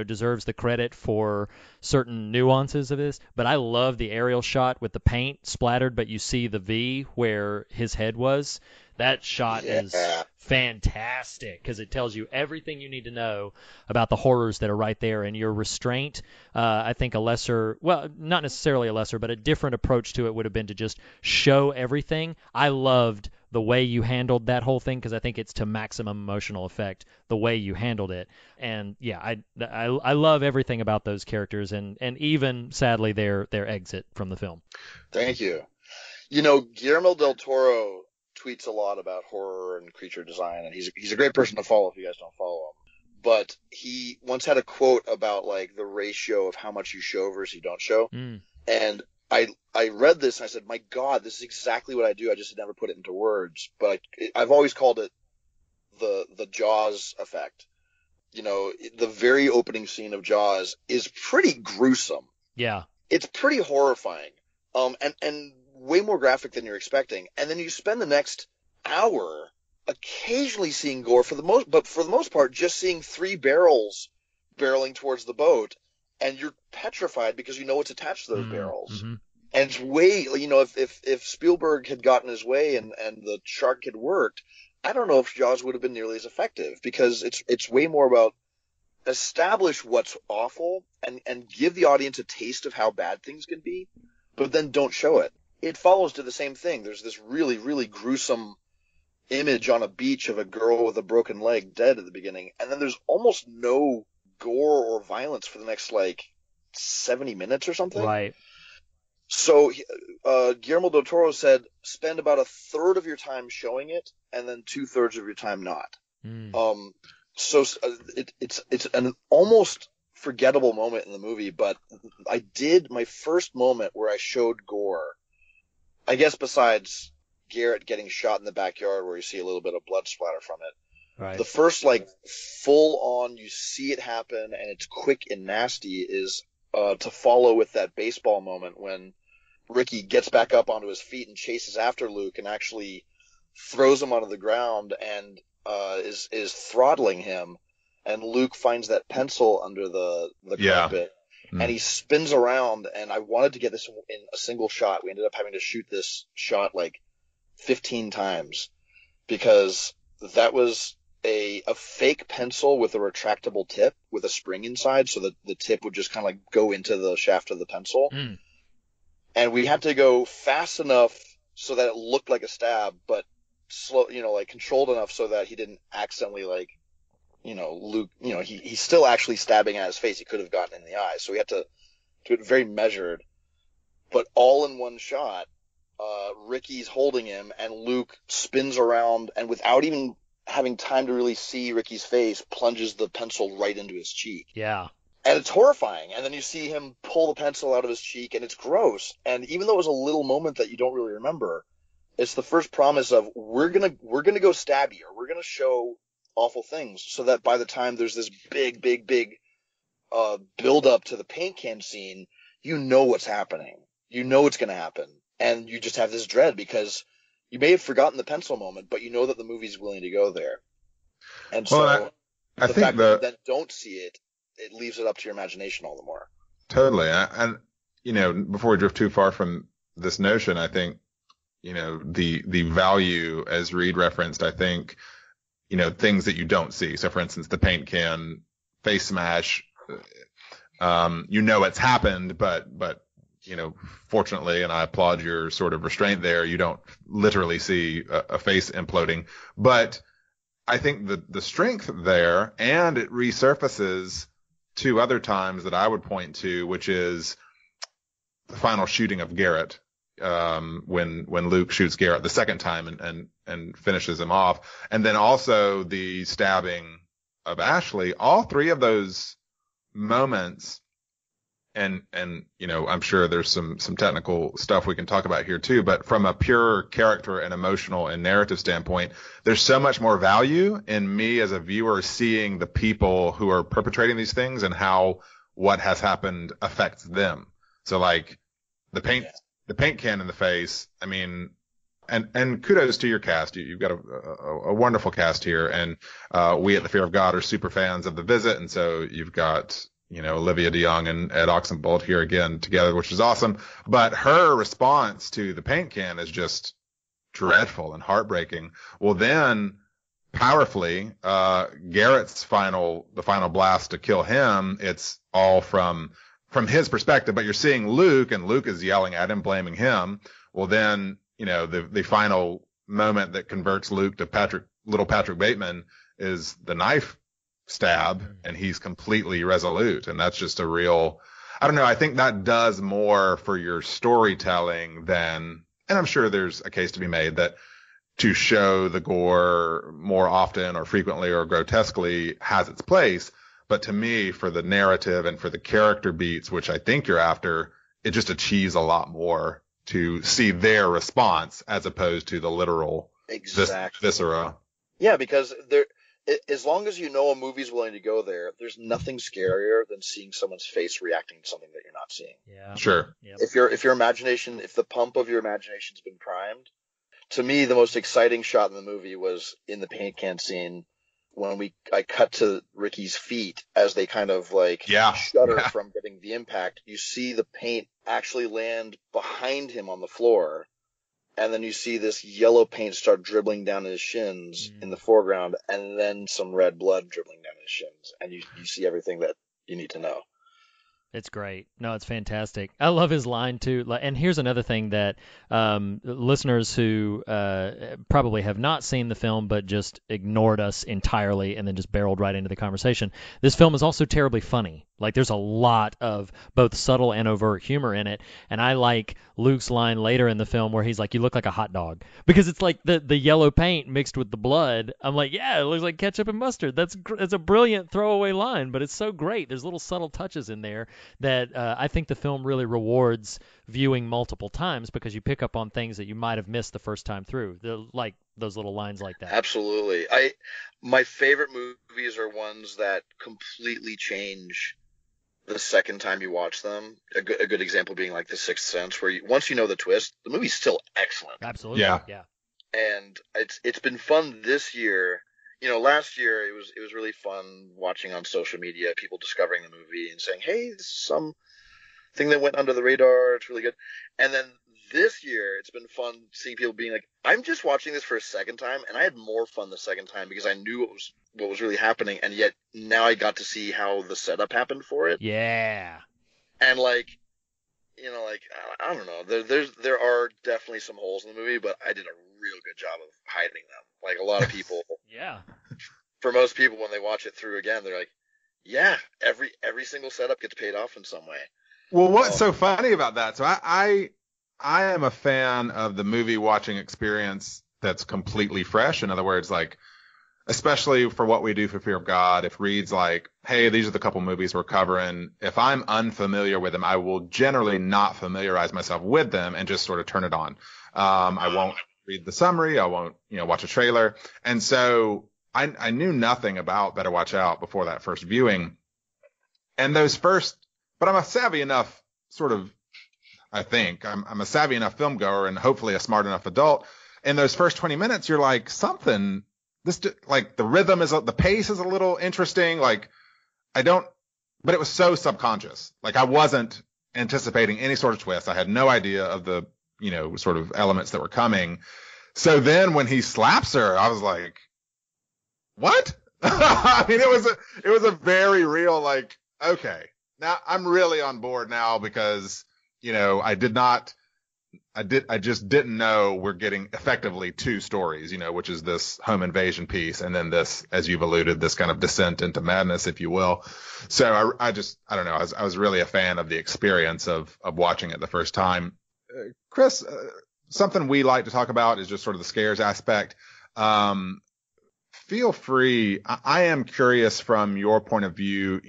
deserves the credit for certain nuances of this, but I love the aerial shot with the paint splattered, but you see the V where his head was. That shot is fantastic because it tells you everything you need to know about the horrors that are right there, and your restraint. I think not necessarily a lesser, but a different approach to it would have been to just show everything. I loved the way you handled that whole thing because I think it's to maximum emotional effect the way you handled it. And yeah, I love everything about those characters and even sadly their exit from the film. Thank you. Guillermo del Toro tweets a lot about horror and creature design, and he's a great person to follow if you guys don't follow him. But he once had a quote about like the ratio of how much you show versus you don't show. And I read this and I said, my God, this is exactly what I do. I just never put it into words. But I've always called it the Jaws effect. The very opening scene of Jaws is pretty gruesome. Yeah. It's pretty horrifying. And way more graphic than you're expecting. And then you spend the next hour occasionally seeing gore for the most part, just seeing 3 barrels barreling towards the boat. And you're petrified because you know what's attached to those barrels. Mm-hmm. And it's way, if Spielberg had gotten his way and the shark had worked, I don't know if Jaws would have been nearly as effective, because it's way more about establish what's awful and give the audience a taste of how bad things can be, but then don't show it. It follows to the same thing. There's this really, really gruesome image on a beach of a girl with a broken leg dead at the beginning, and then there's almost no gore or violence for the next, 70 minutes or something. Right. So Guillermo del Toro said, spend about a third of your time showing it, and then 2/3 of your time not. So it's an almost forgettable moment in the movie, but I did my first moment where I showed gore, I guess besides Garrett getting shot in the backyard where you see a little bit of blood splatter from it. Right. The first, full on, you see it happen and it's quick and nasty is to follow with that baseball moment when Ricky gets back up onto his feet and chases after Luke and actually throws him onto the ground and is throttling him, and Luke finds that pencil under the carpet, and he spins around, and I wanted to get this in a single shot. We ended up having to shoot this shot 15 times because that was a fake pencil with a retractable tip with a spring inside, so that the tip would just kind of go into the shaft of the pencil. And we had to go fast enough so that it looked like a stab, but slow, controlled enough so that he didn't accidentally, Luke, he's still actually stabbing at his face. He could have gotten in the eye. So we had to do it very measured, but all in one shot. Ricky's holding him and Luke spins around and without even having time to really see Ricky's face, plunges the pencil right into his cheek. Yeah. And it's horrifying. And then you see him pull the pencil out of his cheek, and it's gross. And even though it was a little moment that you don't really remember, it's the first promise of we're gonna go stab you, or we're gonna show awful things, so that by the time there's this big build up to the paint can scene, you know what's happening. You know it's gonna happen. And you just have this dread because you may have forgotten the pencil moment, but you know that the movie's willing to go there. And so I the think fact that you then don't see it, it leaves it up to your imagination all the more. Totally. And, before we drift too far from this notion, I think, the value, as Reed referenced, I think, things that you don't see. So, for instance, the paint can face smash, it's happened, but, fortunately, and I applaud your sort of restraint there, you don't literally see a face imploding. But I think the strength there, and it resurfaces two other times that I would point to, which is the final shooting of Garrett, when Luke shoots Garrett the second time and finishes him off. And then also the stabbing of Ashley. All three of those moments, and I'm sure there's some technical stuff we can talk about here too, but from a pure character and emotional and narrative standpoint, there's so much more value in me as a viewer seeing the people who are perpetrating these things and how what has happened affects them. So the paint can in the face, I mean, and kudos to your cast. You've got a wonderful cast here, and we at the Fear of God are super fans of The Visit, and so you've got Olivia DeJonge and Ed Oxenbould here again together, which is awesome. But her response to the paint can is just dreadful and heartbreaking. Well, then powerfully, Garrett's the final blast to kill him, it's all from his perspective, but you're seeing Luke, and Luke is yelling at him, blaming him. Well, then, the final moment that converts Luke to little Patrick Bateman is the knife stab, and he's completely resolute. And that's just a real, I don't know, I think that does more for your storytelling than, and I'm sure there's a case to be made that to show the gore more often or frequently or grotesquely has its place. But to me, for the narrative and for the character beats, which I think you're after, it just achieves a lot more to see their response as opposed to the literal viscera. Yeah, because as long as you know a movie's willing to go there, there's nothing scarier than seeing someone's face reacting to something that you're not seeing. Yeah. Sure. Yep. If the pump of your imagination's been primed, to me, the most exciting shot in the movie was in the paint can scene when I cut to Ricky's feet as they kind of shudder from getting the impact. You see the paint actually land behind him on the floor, and then you see this yellow paint start dribbling down his shins in the foreground, and then some red blood dribbling down his shins, and you see everything that you need to know. It's great. No, it's fantastic. I love his line too. And here's another thing that listeners who probably have not seen the film but just ignored us entirely and then just barreled right into the conversation. This film is also terribly funny. Like, there's a lot of both subtle and overt humor in it. And I like Luke's line later in the film where he's like, "You look like a hot dog." Because it's like the yellow paint mixed with the blood. I'm like, yeah, it looks like ketchup and mustard. That's a brilliant throwaway line, but it's so great. There's little subtle touches in there that I think the film really rewards viewing multiple times because you pick up on things that you might have missed the first time through. Like those little lines like that. Absolutely. My favorite movies are ones that completely change the second time you watch them. A good example being like The Sixth Sense, where once you know the twist, the movie's still excellent. Absolutely. Yeah. And it's been fun this year. You know, last year it was really fun watching on social media people discovering the movie and saying, "Hey, this is some thing that went under the radar. It's really good." And then this year it's been fun seeing people being like, "I'm just watching this for a second time," and I had more fun the second time because I knew what was really happening, and yet now I got to see how the setup happened for it. Yeah. And like, you know, like I don't know, there are definitely some holes in the movie, but I did a real good job of hiding them. Like a lot of people, yeah. For most people, when they watch it through again, they're like, "Yeah, every single setup gets paid off in some way." Well, what's so funny about that? So I am a fan of the movie watching experience that's completely fresh. In other words, like, especially for what we do for Fear of God, if Reed's like, "Hey, these are the couple movies we're covering," if I'm unfamiliar with them, I will generally not familiarize myself with them and just sort of turn it on. I won't read the summary. I won't, watch a trailer. And so I knew nothing about Better Watch Out before that first viewing. And but I'm a savvy enough I think I'm a savvy enough film goer and hopefully a smart enough adult. In those first 20 minutes, you're like, like the rhythm the pace is a little interesting. Like but it was so subconscious. Like I wasn't anticipating any sort of twist. I had no idea of the, sort of elements that were coming. So then when he slaps her, I was like, what? I mean, it was a very real, like, okay, now I'm really on board now because, I just didn't know we're getting effectively two stories, which is this home invasion piece. And then this, as you've alluded, this kind of descent into madness, if you will. So I don't know. I was really a fan of the experience of watching it the first time. Chris, something we like to talk about is just sort of the scares aspect. Feel free. I am curious from your point of view,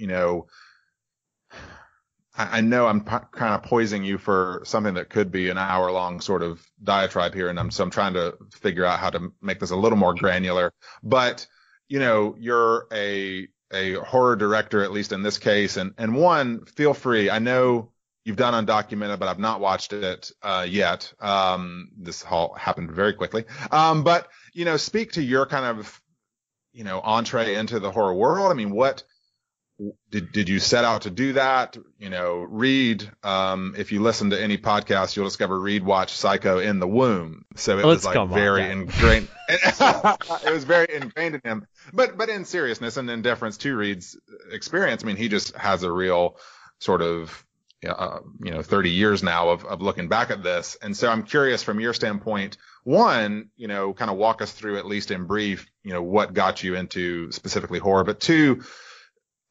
I know I'm kind of poising you for something that could be an hour-long sort of diatribe here, and so I'm trying to figure out how to make this a little more granular. But, you're a horror director, at least in this case, and one, feel free. I know you've done Undocumented, but I've not watched it yet. This all happened very quickly. But, speak to your kind of, entree into the horror world. I mean, what did you set out to do that? Reed, if you listen to any podcast, you'll discover Reed watched Psycho in the womb. So it was like very ingrained. It was very ingrained in him. But in seriousness and in deference to Reed's experience, I mean, he just has a real sort of, 30 years now of looking back at this. And so I'm curious from your standpoint, one, kind of walk us through, at least in brief, what got you into specifically horror, but two,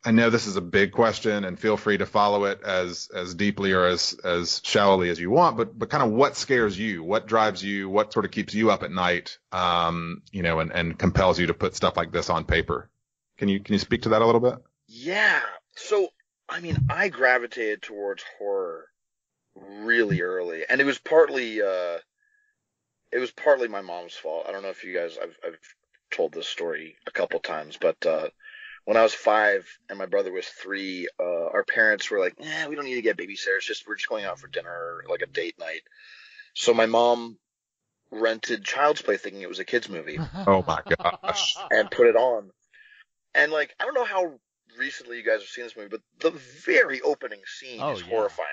I know this is a big question and feel free to follow it as deeply or as shallowly as you want, but kind of what scares you, what drives you, what sort of keeps you up at night, and compels you to put stuff like this on paper. Can you speak to that a little bit? Yeah. So, I mean, I gravitated towards horror really early, and it was partly my mom's fault. I don't know if you guys, I've told this story a couple times, but, when I was 5 and my brother was 3, our parents were like, we don't need to get babysitters. We're just going out for dinner, like a date night. So my mom rented Child's Play thinking it was a kid's movie. Oh my gosh. And put it on. And like, I don't know how recently you guys have seen this movie, but the very opening scene is horrifying.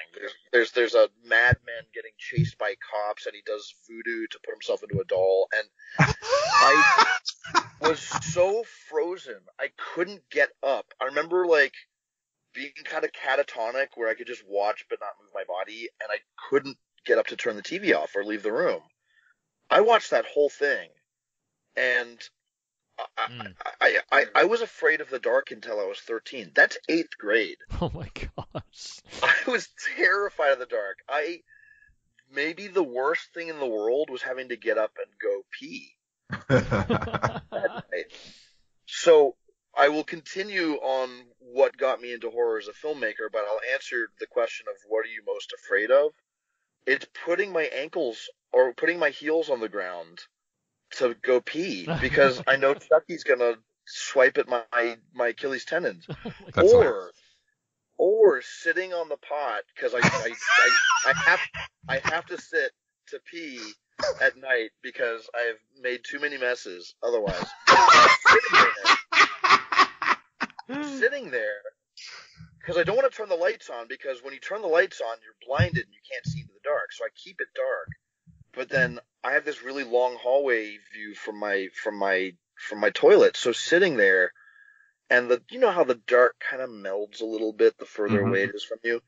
There's a madman getting chased by cops, and he does voodoo to put himself into a doll, and I was so frozen. I couldn't get up. I remember, like, being kind of catatonic where I could just watch but not move my body, and I couldn't get up to turn the TV off or leave the room. I watched that whole thing, and I was afraid of the dark until I was 13. That's 8th grade. Oh my gosh. I was terrified of the dark. Maybe the worst thing in the world was having to get up and go pee. So I will continue on what got me into horror as a filmmaker, but I'll answer the question of what are you most afraid of? It's putting my ankles or putting my heels on the ground to go pee, because I know Chucky's gonna swipe at my Achilles tendons, or sitting on the pot because I have to sit to pee at night because I've made too many messes otherwise. Sitting there because I don't want to turn the lights on, because when you turn the lights on, you're blinded and you can't see into the dark. So I keep it dark. But then I have this really long hallway view from my toilet. So sitting there, and you know how the dark kind of melds a little bit the further away it is from you.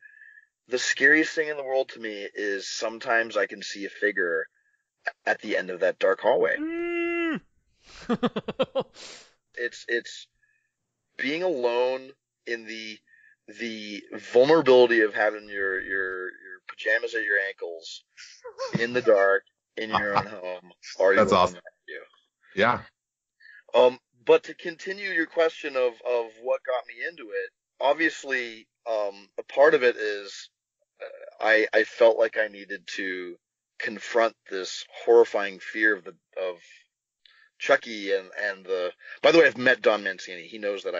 The scariest thing in the world to me is sometimes I can see a figure at the end of that dark hallway. It's being alone in the vulnerability of having your pajamas at your ankles in the dark in your own home. That's awesome. Yeah. But to continue your question of what got me into it, obviously, a part of it is I felt like I needed to confront this horrifying fear of Chucky and the. By the way, I've met Don Mancini. He knows that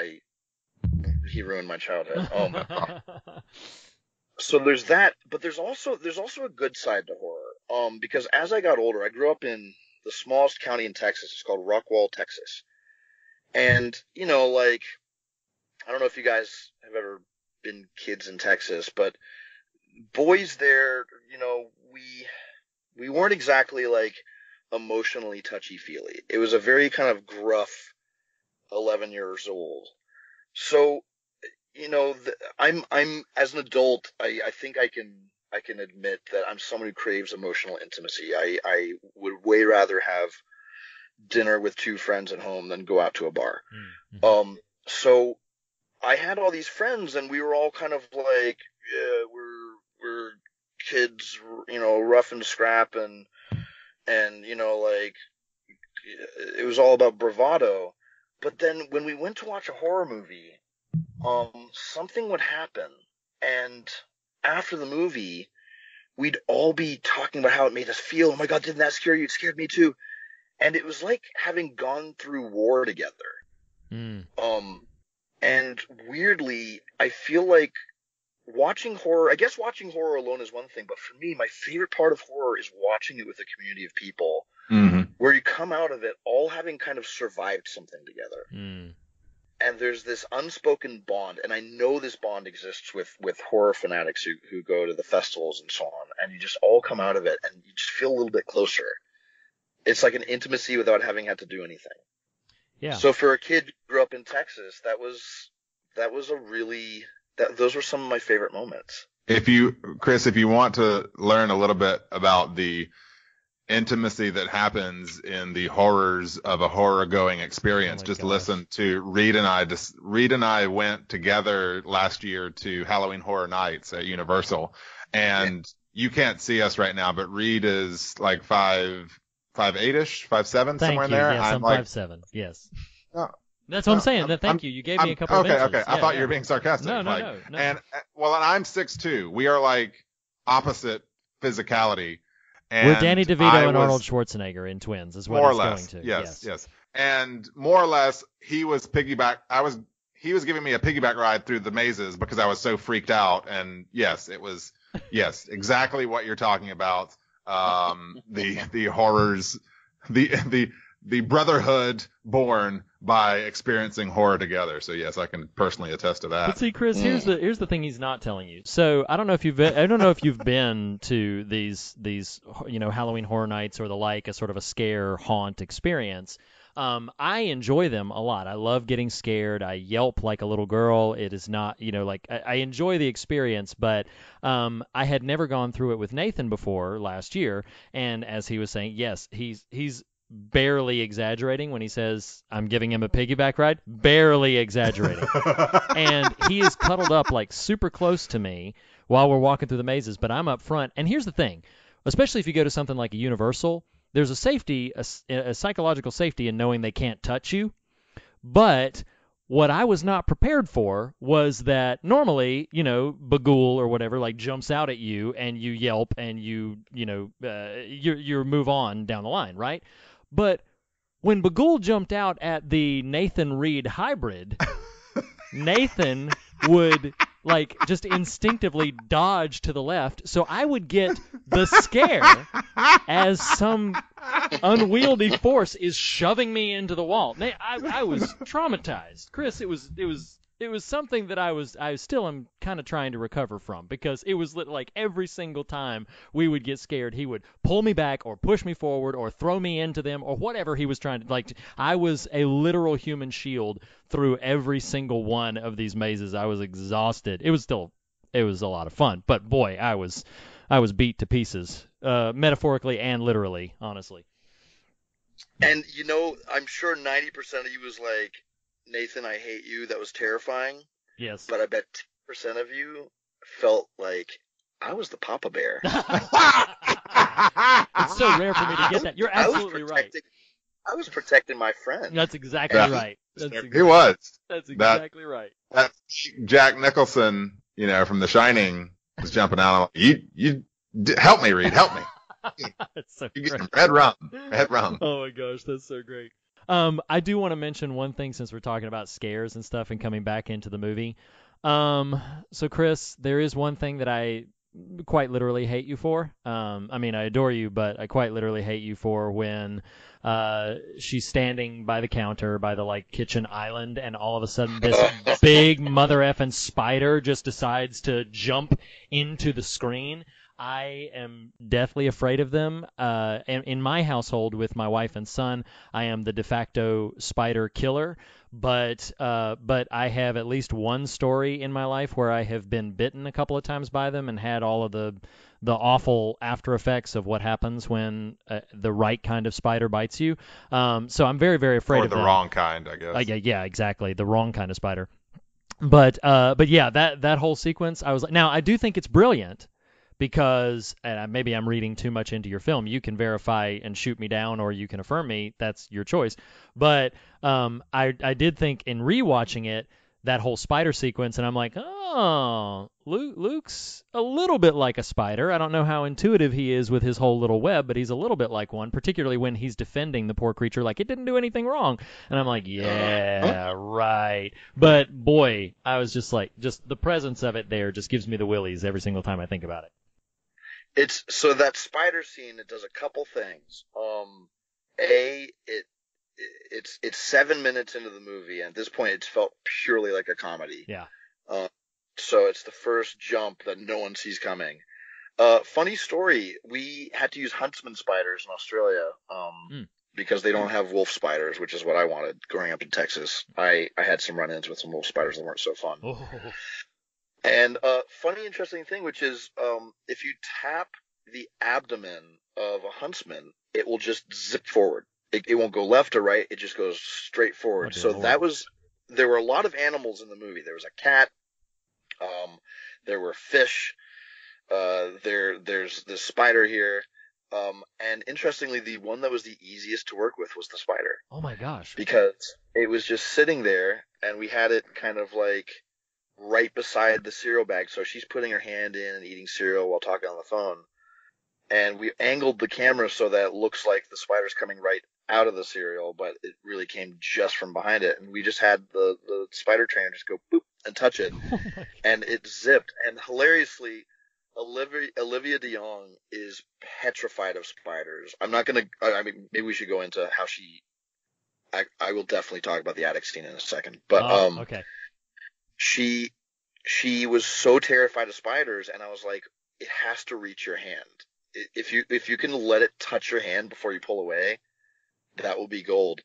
he ruined my childhood. So there's that, but there's also a good side to horror. Because as I got older, I grew up in the smallest county in Texas. It's called Rockwall, Texas. And, you know, like, I don't know if you guys have ever been kids in Texas, but boys there, you know, we weren't exactly like emotionally touchy-feely. It was a very kind of gruff 11 years old. So, you know, I'm as an adult, I think I can admit that I'm someone who craves emotional intimacy. I would way rather have dinner with two friends at home than go out to a bar. Mm-hmm. So I had all these friends, and we were all kind of like, yeah, we're kids, you know, rough and scrap, and you know, like, it was all about bravado. But then when we went to watch a horror movie, something would happen, and after the movie, we'd all be talking about how it made us feel. Oh my God, didn't that scare you? It scared me too. And it was like having gone through war together. And weirdly, I feel like watching horror, I guess watching horror alone is one thing, but for me, my favorite part of horror is watching it with a community of people, where you come out of it all having kind of survived something together. And there's this unspoken bond, and I know this bond exists with horror fanatics who go to the festivals and so on, and you just all come out of it, and you just feel a little bit closer. It's like an intimacy without having had to do anything. Yeah. So for a kid who grew up in Texas, that was a really, those were some of my favorite moments. Chris, if you want to learn a little bit about the intimacy that happens in the horrors of a horror-going experience, just listen to Reed and I. Reed and I went together last year to Halloween Horror Nights at Universal, and you can't see us right now, but Reed is like 5'8"-ish, 5'7", somewhere in there. Yes, I'm like 5'7". Yes. That's what I'm saying. Thank you. You gave me a couple of inches. Okay. I thought you were being sarcastic. No. And I'm 6'2". We are like opposite physically. And we're Danny DeVito and Arnold Schwarzenegger in Twins, is what it's going to. Yes. And more or less, he was giving me a piggyback ride through the mazes because I was so freaked out. And yes, it was exactly what you're talking about. The horrors, the the brotherhood born by experiencing horror together. So yes, I can personally attest to that. But see, Chris, here's the thing he's not telling you. So I don't know if you've been to these Halloween Horror Nights or the like, as sort of a scare haunt experience. I enjoy them a lot. I love getting scared. I yelp like a little girl. It is not, I enjoy the experience, but I had never gone through it with Nathan before last year. And as he was saying, yes, he's barely exaggerating when he says I'm giving him a piggyback ride. Barely exaggerating. And he is cuddled up like super close to me while we're walking through the mazes, but I'm up front. And here's the thing, especially if you go to something like a Universal, there's a psychological safety in knowing they can't touch you. But what I was not prepared for was that normally, Bagul or whatever, like, jumps out at you and you yelp and you move on down the line, right? But when Bagul jumped out at the Nathan Reed hybrid, Nathan would just instinctively dodge to the left, so I would get the scare as some unwieldy force is shoving me into the wall. I was traumatized, Chris. It was something that I still am kind of trying to recover from, because it was like every single time we would get scared, he would pull me back or push me forward or throw me into them or whatever he was trying to I was a literal human shield through every single one of these mazes. I was exhausted. It was a lot of fun, but boy, I was beat to pieces, metaphorically and literally, honestly. And I'm sure 90% of you was like, Nathan, I hate you. That was terrifying. Yes. But I bet 10% of you felt like I was the Papa Bear. It's so rare for me to get that. You're absolutely right. I was protecting my friend. That's exactly right. He was. That's exactly right. That Jack Nicholson, from The Shining, was jumping out. You help me, Reed. Help me. That's so you great. Get some red rum. Oh my gosh, that's so great. I do want to mention one thing, since we're talking about scares and stuff and coming back into the movie. So Chris, there is one thing that I quite literally hate you for. I adore you, but I quite literally hate you for when she's standing by the counter by the kitchen island, and all of a sudden this big mother effing spider just decides to jump into the screen. I am deathly afraid of them. And in my household with my wife and son, I am the de facto spider killer. But I have at least one story in my life where I have been bitten a couple of times by them and had all of the awful after effects of what happens when the right kind of spider bites you. So I'm very, very afraid of them. Or the wrong kind, I guess. Yeah, exactly. The wrong kind of spider. But yeah, that whole sequence, I was like, now I do think it's brilliant. Because, and maybe I'm reading too much into your film. You can verify and shoot me down, or you can affirm me. That's your choice. But I did think in rewatching it, that whole spider sequence, and I'm like, oh, Luke's a little bit like a spider. I don't know how intuitive he is with his whole little web, but he's a little bit like one, particularly when he's defending the poor creature like it didn't do anything wrong. And I'm like, yeah, right. But boy, I was just the presence of it there just gives me the willies every single time I think about it. So that spider scene, it does a couple things. It's 7 minutes into the movie, and at this point, it's felt purely like a comedy. Yeah. So it's the first jump that no one sees coming. Funny story, we had to use huntsman spiders in Australia, because they don't have wolf spiders, which is what I wanted growing up in Texas. I had some run-ins with some wolf spiders that weren't so fun. Oh. And funny, interesting thing, which is if you tap the abdomen of a huntsman, it will just zip forward. It won't go left or right. It just goes straight forward. So there were a lot of animals in the movie. There was a cat. There were fish. There's this spider here. And interestingly, the one that was the easiest to work with was the spider. Oh my gosh. Because it was just sitting there, and we had it kind of right beside the cereal bag. So she's putting her hand in and eating cereal while talking on the phone. And we angled the camera so that it looks like the spider's coming right out of the cereal, but it really came just from behind it. And we just had the spider trainer just go boop and touch it. And it zipped. And hilariously, Olivia de Jong is petrified of spiders. I'm not going to, I mean, maybe we should go into how I will definitely talk about the attic scene in a second, but, okay. She was so terrified of spiders, and I was like, it has to reach your hand. If you can let it touch your hand before you pull away, that will be gold.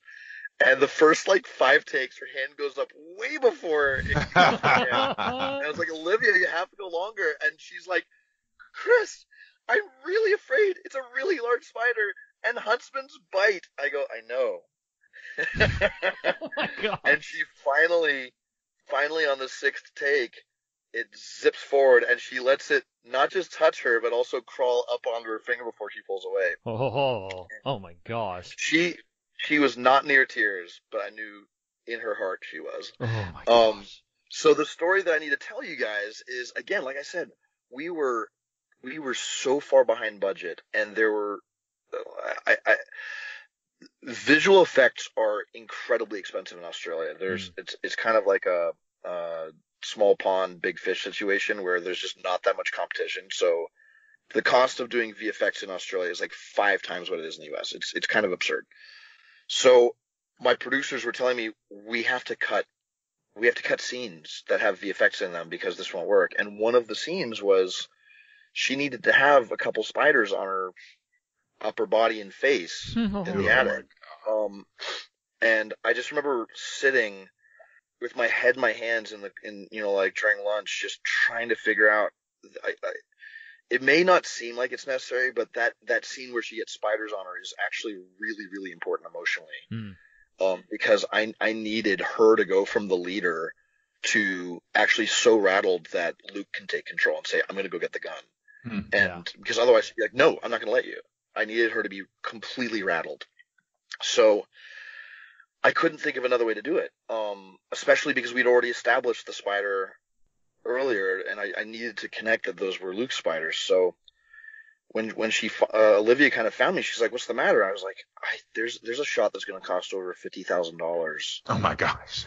And the first 5 takes, her hand goes up way before it goes to her hand. And I was like, Olivia, you have to go longer. And she's like, Chris, I'm really afraid. It's a really large spider, and huntsmen's bite. I go, I know. Oh my God. And she finally on the 6th take, it zips forward, and she lets it not just touch her, but also crawl up onto her finger before she pulls away. Oh my gosh. She was not near tears, but I knew in her heart she was. Oh my gosh. So the story that I need to tell you guys is, again, like I said, we were so far behind budget, and there were visual effects are incredibly expensive in Australia. It's kind of like a small pond, big fish situation where there's just not that much competition. So the cost of doing VFX in Australia is 5 times what it is in the US. It's kind of absurd. So my producers were telling me we have to cut scenes that have VFX in them because this won't work. And one of the scenes was she needed to have a couple spiders on her upper body and face in the attic. And I just remember sitting with my head in my hands during lunch, just trying to figure out. It may not seem like it's necessary, but that scene where she gets spiders on her is actually really, really important emotionally. Because I needed her to go from the leader to actually so rattled that Luke can take control and say, I'm going to go get the gun. Because otherwise she'd be like, no, I'm not going to let you. I needed her to be completely rattled. So I couldn't think of another way to do it. Especially because we'd already established the spider earlier, and I needed to connect that those were Luke's spiders. So when Olivia kind of found me, she's like, what's the matter? I was like, there's a shot that's going to cost over $50,000. Oh my gosh.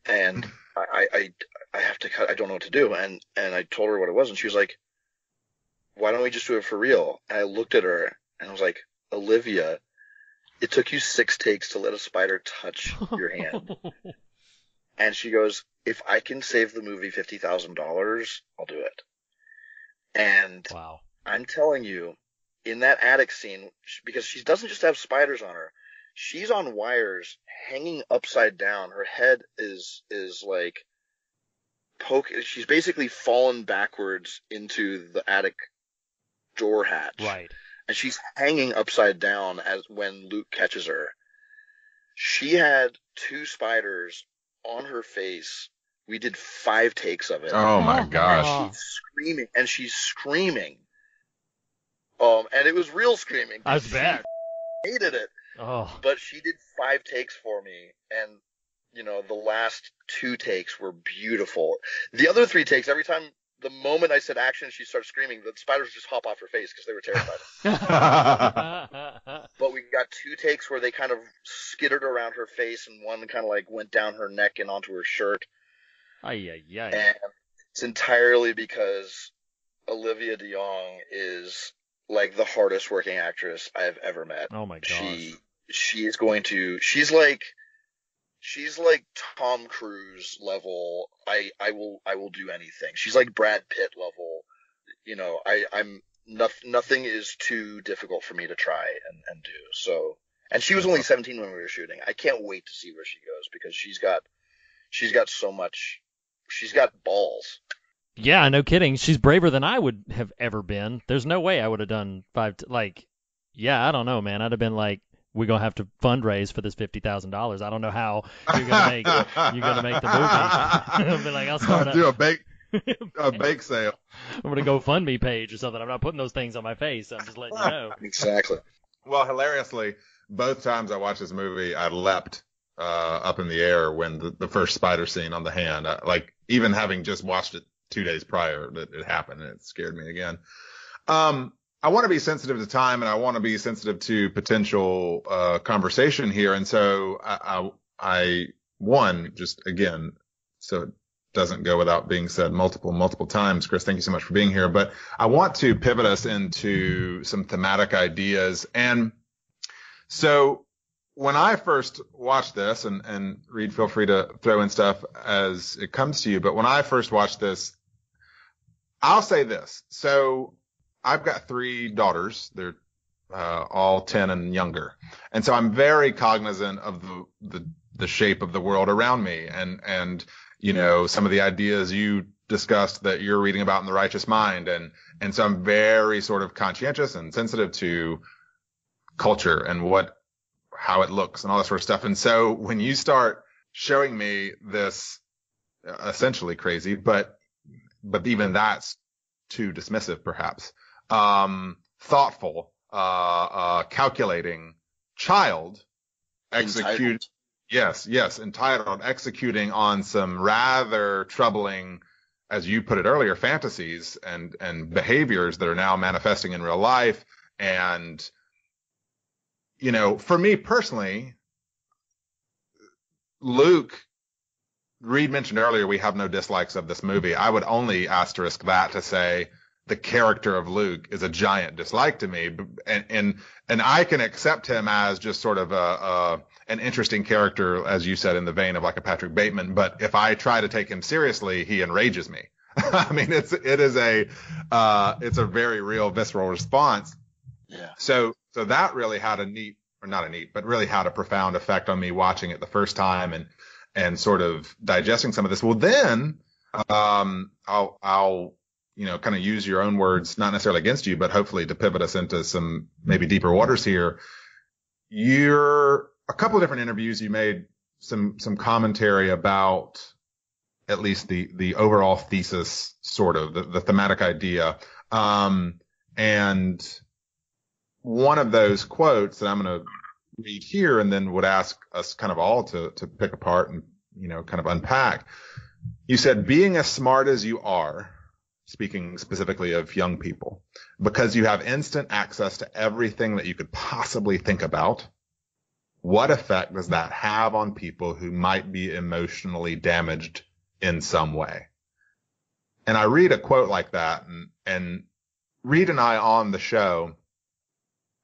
And I have to cut. I don't know what to do. And I told her what it was, and she was like, why don't we just do it for real? And I looked at her and I was like, Olivia, it took you 6 takes to let a spider touch your hand. And she goes, if I can save the movie $50,000, I'll do it. And wow. I'm telling you, in that attic scene, because she doesn't just have spiders on her, she's on wires hanging upside down. Her head is she's basically fallen backwards into the attic door hatch. Right. And she's hanging upside down when Luke catches her. She had 2 spiders on her face. We did 5 takes of it. Oh my gosh. And she's screaming. And it was real screaming. I bet. Hated it. Oh. But she did 5 takes for me, and the last 2 takes were beautiful. The other 3 takes, every time, the moment I said action, she starts screaming, the spiders just hop off her face because they were terrified. But we got 2 takes where they kind of skittered around her face, and one kind of went down her neck and onto her shirt. And it's entirely because Olivia de Jong is the hardest working actress I've ever met. Oh my gosh. She is going to, she's like Tom Cruise level. I will do anything. She's like Brad Pitt level. Nothing is too difficult for me to try and do. So, and she was only 17 when we were shooting. I can't wait to see where she goes because she's got so much, she's got balls. Yeah, no kidding. She's braver than I would have ever been. There's no way I would have done 5. I don't know, man. I'd have been like, we're gonna have to fundraise for this $50,000. I don't know how you're gonna make the movie. I'll be like, I'll start do a bake sale. I'm gonna go GoFundMe page or something. I'm not putting those things on my face. I'm just letting you know. Exactly. Well, hilariously, both times I watched this movie, I leapt up in the air when the first spider scene on the hand. Even having just watched it 2 days prior, that it happened, and it scared me again. I want to be sensitive to time, and I want to be sensitive to potential conversation here. And so I just again, so doesn't go without being said multiple times. Chris, thank you so much for being here. But I want to pivot us into some thematic ideas. And so when I first watched this, and Reed, feel free to throw in stuff as it comes to you, but when I first watched this, I'll say this. So I've got 3 daughters. They're all 10 and younger. And so I'm very cognizant of the shape of the world around me, and you know, some of the ideas you discussed that you're reading about in The Righteous Mind. And so I'm very sort of conscientious and sensitive to culture and how it looks and all that sort of stuff. And so when you start showing me this essentially crazy, but even that's too dismissive, perhaps, thoughtful, calculating child execute. Yes, entitled, executing on some rather troubling, as you put it earlier, fantasies and behaviors that are now manifesting in real life. And, you know, for me personally, Luke, Reed mentioned earlier, we have no dislikes of this movie. I would only asterisk that to say the character of Luke is a giant dislike to me. And I can accept him as just sort of an interesting character, as you said, in the vein of like a Patrick Bateman. But if I try to take him seriously, he enrages me. I mean, it's a very real visceral response. Yeah. So that really had really had a profound effect on me watching it the first time and sort of digesting some of this. Well, then, I'll you know, kind of use your own words, not necessarily against you, but hopefully to pivot us into some maybe deeper waters here. A couple of different interviews, you made some commentary about at least the overall thesis, sort of the thematic idea. And one of those quotes that I'm going to read here and then would ask us kind of all to pick apart and, you know, kind of unpack. You said, being as smart as you are, speaking specifically of young people, because you have instant access to everything that you could possibly think about, what effect does that have on people who might be emotionally damaged in some way? And I read a quote like that, and Reed and I on the show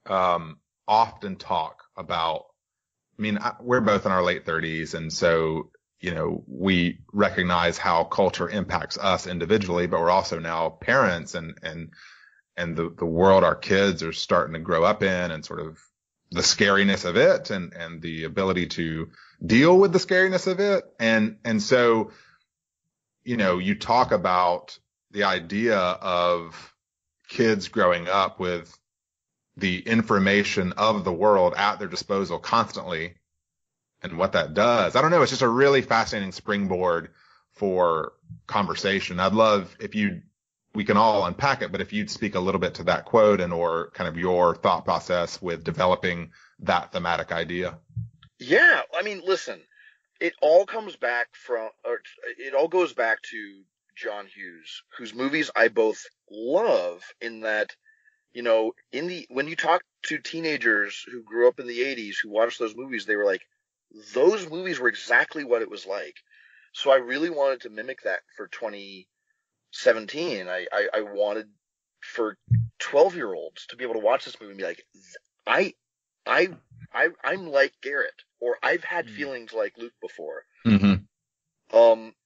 often talk about, I mean, we're both in our late 30s, and so, you know, we recognize how culture impacts us individually, but we're also now parents, and the world our kids are starting to grow up in, and sort of the scariness of it, and the ability to deal with the scariness of it. And so, you know, you talk about the idea of kids growing up with the information of the world at their disposal constantly, and what that does. I don't know. It's just a really fascinating springboard for conversation. I'd love if we can all unpack it, but if you'd speak a little bit to that quote or kind of your thought process with developing that thematic idea. Yeah. I mean, listen, it all goes back to John Hughes, whose movies I both love, in that, you know, when you talk to teenagers who grew up in the 80s who watched those movies, they were like, those movies were exactly what it was like. So I really wanted to mimic that for 2017. I wanted for 12-year-olds to be able to watch this movie and be like, I'm like Garrett, or I've had feelings like Luke before. Mm-hmm.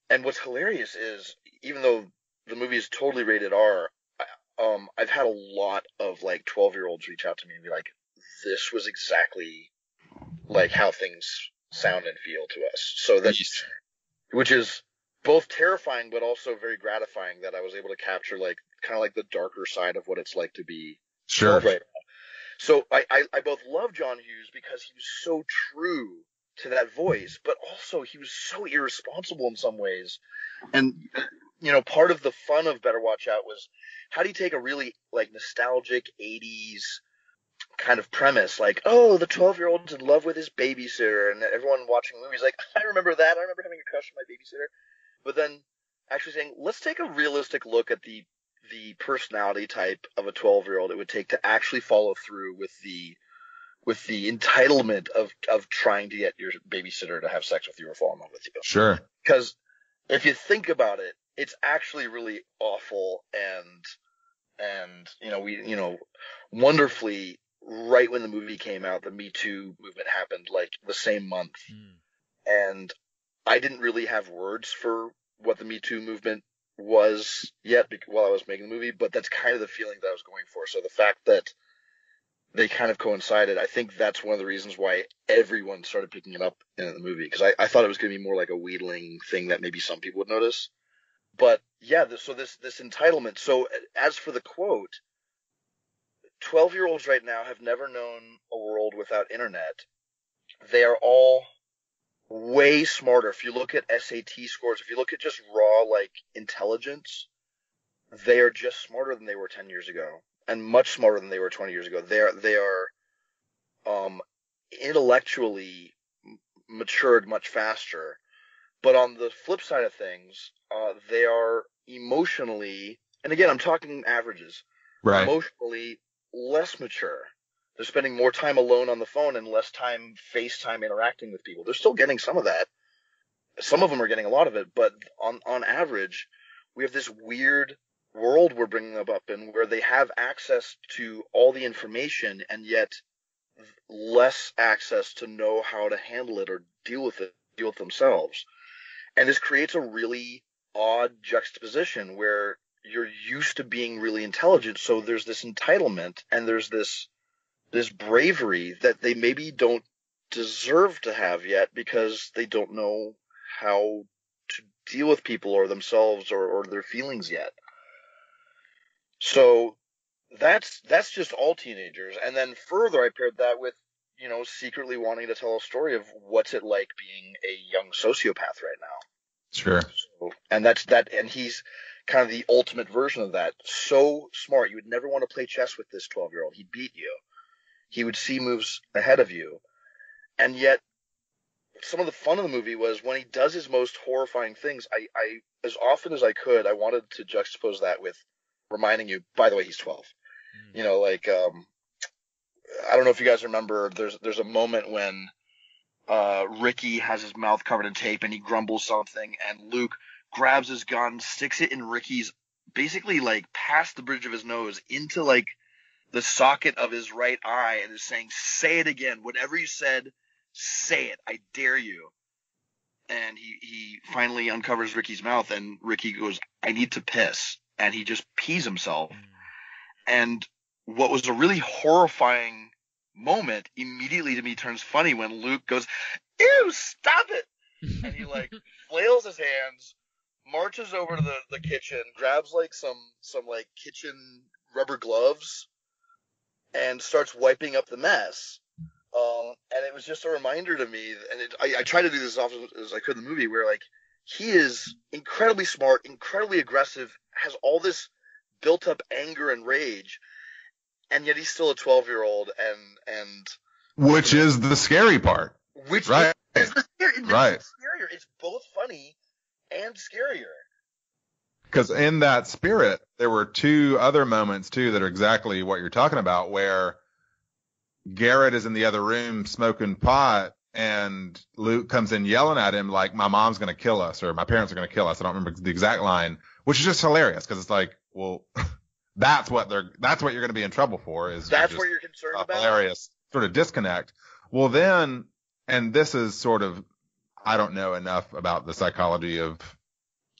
And what's hilarious is, even though the movie is totally rated R, I've had a lot of like 12-year-olds reach out to me and be like, this was exactly like how things sound and feel to us. So that's, which is both terrifying, but also very gratifying that I was able to capture like kind of like the darker side of what it's like to be sure right now. So I both love John Hughes because he was so true to that voice, but also he was so irresponsible in some ways. And, you know, part of the fun of Better Watch Out was, how do you take a really like nostalgic 80s kind of premise, like, oh, the 12-year-old's in love with his babysitter, and everyone watching movies like, I remember that. I remember having a crush on my babysitter. But then actually saying, let's take a realistic look at the personality type of a 12-year-old it would take to actually follow through with the entitlement of trying to get your babysitter to have sex with you or fall in love with you. Sure. Because if you think about it, it's actually really awful and wonderfully, right when the movie came out, the Me Too movement happened like the same month. And I didn't really have words for what the Me Too movement was yet while I was making the movie, but that's kind of the feeling that I was going for. So the fact that they kind of coincided, I think that's one of the reasons why everyone started picking it up in the movie, because I thought it was going to be more like a wheedling thing that maybe some people would notice. But yeah, this entitlement. So as for the quote, 12-year-olds right now have never known a world without internet. They are all way smarter. If you look at SAT scores, if you look at just raw like intelligence, they are just smarter than they were 10 years ago, and much smarter than they were 20 years ago. They are intellectually matured much faster. But on the flip side of things, they are emotionally, and again, I'm talking averages, right, emotionally less mature. They're spending more time alone on the phone and less time FaceTime interacting with people. They're still getting some of that. Some of them are getting a lot of it, but on average, we have this weird world we're bringing them up in where they have access to all the information and yet less access to know how to handle it or deal with themselves. And this creates a really odd juxtaposition where you're used to being really intelligent, so there's this entitlement and there's this bravery that they maybe don't deserve to have yet because they don't know how to deal with people or themselves or their feelings yet. So that's just all teenagers. And then further, I paired that with, secretly wanting to tell a story of what's it like being a young sociopath right now. Sure. So, and that's that. And he's kind of the ultimate version of that. So smart. You would never want to play chess with this 12-year-old. He'd beat you. He would see moves ahead of you. And yet, some of the fun of the movie was when he does his most horrifying things, I as often as I could, I wanted to juxtapose that with reminding you, by the way, he's 12. I don't know if you guys remember, there's a moment when Ricky has his mouth covered in tape and he grumbles something, and Luke grabs his gun, sticks it in Ricky's, basically like past the bridge of his nose into like the socket of his right eye, and is saying, "Say it again. Whatever you said, say it. I dare you." And he finally uncovers Ricky's mouth, and Ricky goes, "I need to piss." And he just pees himself. And what was a really horrifying moment immediately to me turns funny when Luke goes, "Ew, stop it!" And he like flails his hands, marches over to the kitchen, grabs like some like kitchen rubber gloves, and starts wiping up the mess. And it was just a reminder to me, and I try to do this as often as I could in the movie, where like he is incredibly smart, incredibly aggressive, has all this built up anger and rage, and yet he's still a 12-year-old, and which is the scary part. Which right. is the scary, right. Scarier. It's both funny and scarier. Because in that spirit, there were two other moments too that are exactly what you're talking about, where Garrett is in the other room smoking pot, and Luke comes in yelling at him like, "My mom's going to kill us," or "My parents are going to kill us." I don't remember the exact line, which is just hilarious because it's like, well, that's what you're going to be in trouble for. That's what you're concerned about. Hilarious sort of disconnect. Well, then, and this is sort of, I don't know enough about the psychology of,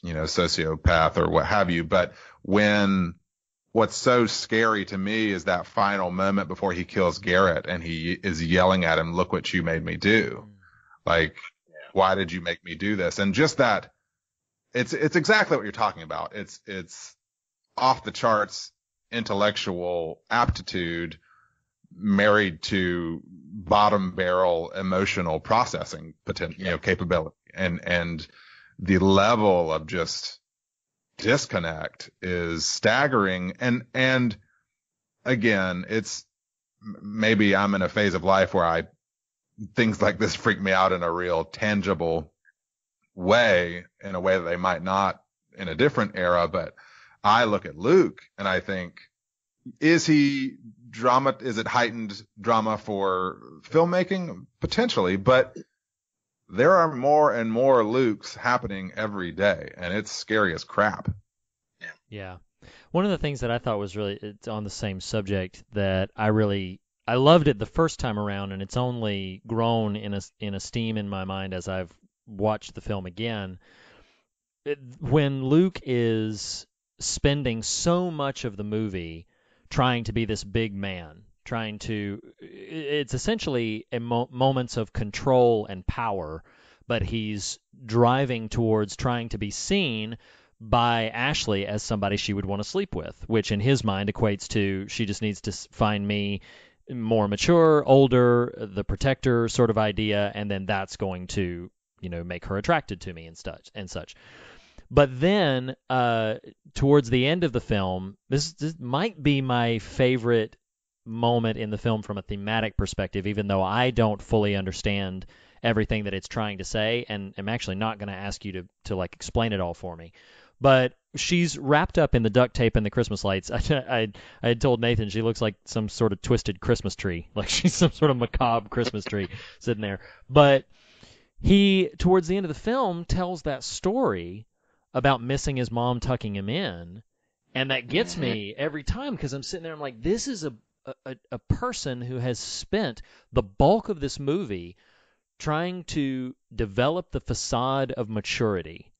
sociopath or what have you, but what's so scary to me is that final moment before he kills Garrett and he is yelling at him, "Look what you made me do." Like, why did you make me do this? And just that, it's exactly what you're talking about. It's off the charts intellectual aptitude married to bottom barrel emotional processing potential, capability, and the level of just disconnect is staggering. And again, it's maybe I'm in a phase of life where things like this freak me out in a real tangible way, in a way that they might not in a different era. But I look at Luke and I think, is it heightened drama for filmmaking? Potentially, but there are more and more Lukes happening every day, and it's scary as crap. Yeah. One of the things that I thought was really, it's on the same subject, that I loved it the first time around, and it's only grown in esteem in my mind as I've watched the film again. When Luke is spending so much of the movie trying to be this big man, it's essentially moments of control and power, but he's driving towards trying to be seen by Ashley as somebody she would want to sleep with, which in his mind equates to she just needs to find me more mature, older, the protector sort of idea, and then that's going to, make her attracted to me and such. But then towards the end of the film, this might be my favorite moment in the film from a thematic perspective, even though I don't fully understand everything that it's trying to say, and I'm actually not going to ask you to like explain it all for me. But she's wrapped up in the duct tape and the Christmas lights. I had told Nathan she looks like some sort of twisted Christmas tree, like she's some sort of macabre Christmas tree sitting there. But he, towards the end of the film, tells that story about missing his mom tucking him in, and that gets me every time, because I'm sitting there, I'm like, this is a person who has spent the bulk of this movie trying to develop the facade of maturity.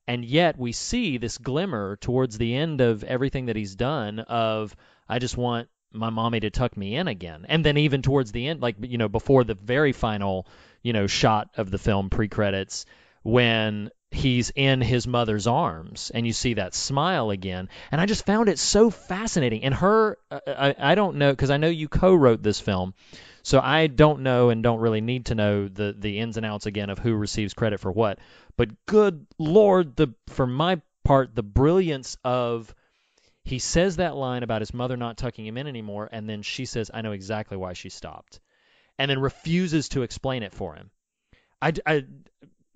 And yet we see this glimmer towards the end of everything that he's done of, I just want my mommy to tuck me in again. And then even towards the end, like, before the very final, shot of the film, pre-credits, when he's in his mother's arms and you see that smile again. And I just found it so fascinating. And her, I don't know, because I know you co-wrote this film, so I don't know and don't really need to know the ins and outs again of who receives credit for what. But good Lord, for my part, the brilliance of, he says that line about his mother not tucking him in anymore, and then she says, I know exactly why she stopped, and then refuses to explain it for him.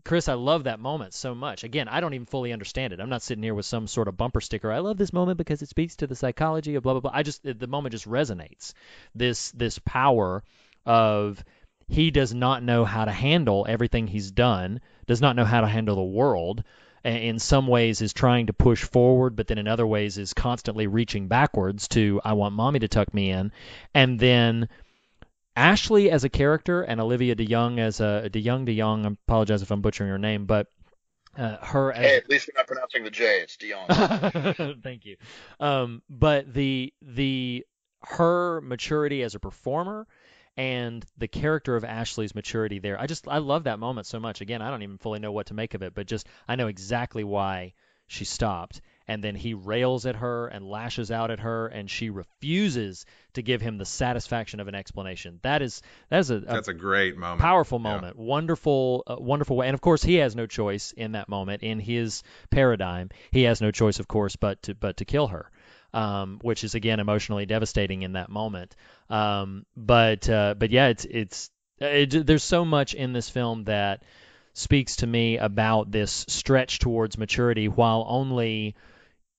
Chris, I love that moment so much. Again, I don't even fully understand it. I'm not sitting here with some sort of bumper sticker. I love this moment because it speaks to the psychology of blah, blah, blah. The moment just resonates. This power of, he does not know how to handle everything he's done, does not know how to handle the world, in some ways is trying to push forward, but then in other ways is constantly reaching backwards to, I want mommy to tuck me in. And then Ashley as a character and Olivia DeJonge as DeJonge, I apologize if I'm butchering her name, but her as... Hey, at least we're not pronouncing the J, it's DeJonge. Thank you. But her maturity as a performer and the character of Ashley's maturity there, I love that moment so much. Again, I don't even fully know what to make of it, but just I know exactly why she stopped. And then he rails at her and lashes out at her, and she refuses to give him the satisfaction of an explanation. That's a great moment, powerful moment, yeah. Wonderful way. And of course, he has no choice in that moment. In his paradigm, he has no choice, of course, but to kill her. Which is again emotionally devastating in that moment. But yeah, there's so much in this film that speaks to me about this stretch towards maturity, while only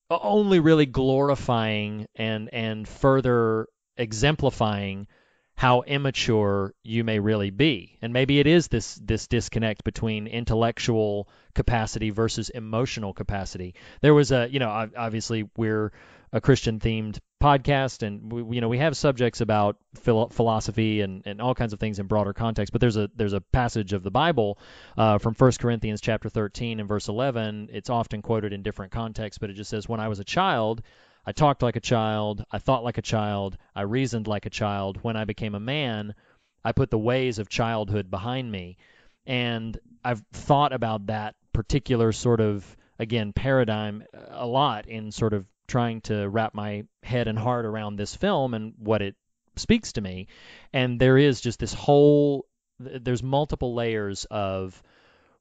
really glorifying and further exemplifying how immature you may really be. And maybe it is this disconnect between intellectual capacity versus emotional capacity. There was obviously we're a Christian-themed podcast, and we have subjects about philosophy and all kinds of things in broader context. But there's a passage of the Bible from 1 Corinthians chapter 13 and verse 11. It's often quoted in different contexts, but it just says, "When I was a child, I talked like a child, I thought like a child, I reasoned like a child. When I became a man, I put the ways of childhood behind me." And I've thought about that particular sort of, again, paradigm a lot in sort of trying to wrap my head and heart around this film and what it speaks to me. And there is just there's multiple layers of,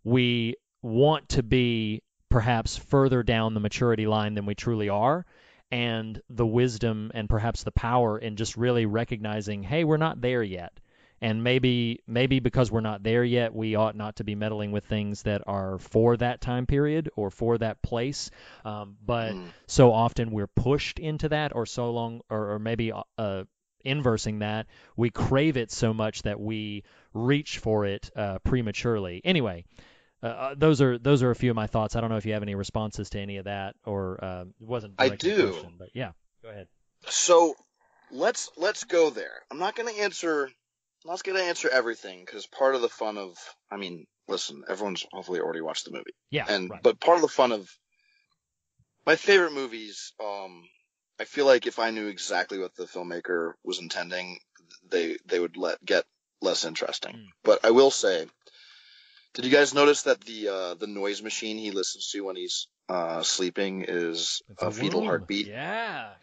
we want to be perhaps further down the maturity line than we truly are, and the wisdom and perhaps the power in just really recognizing, hey, we're not there yet. And maybe because we're not there yet, we ought not to be meddling with things that are for that time period or for that place. But so often we're pushed into that, or so long, or maybe inversing that. We crave it so much that we reach for it prematurely. Anyway, those are a few of my thoughts. I don't know if you have any responses to any of that, or it wasn't a direct question, but yeah, go ahead. So let's go there. I'm not going to answer everything, because part of the fun of, I mean, listen, everyone's hopefully already watched the movie. Yeah. Right. But part of the fun of my favorite movies, I feel like if I knew exactly what the filmmaker was intending, they would get less interesting. But I will say, did you guys notice that the noise machine he listens to when he's sleeping is a fetal heartbeat? Yeah.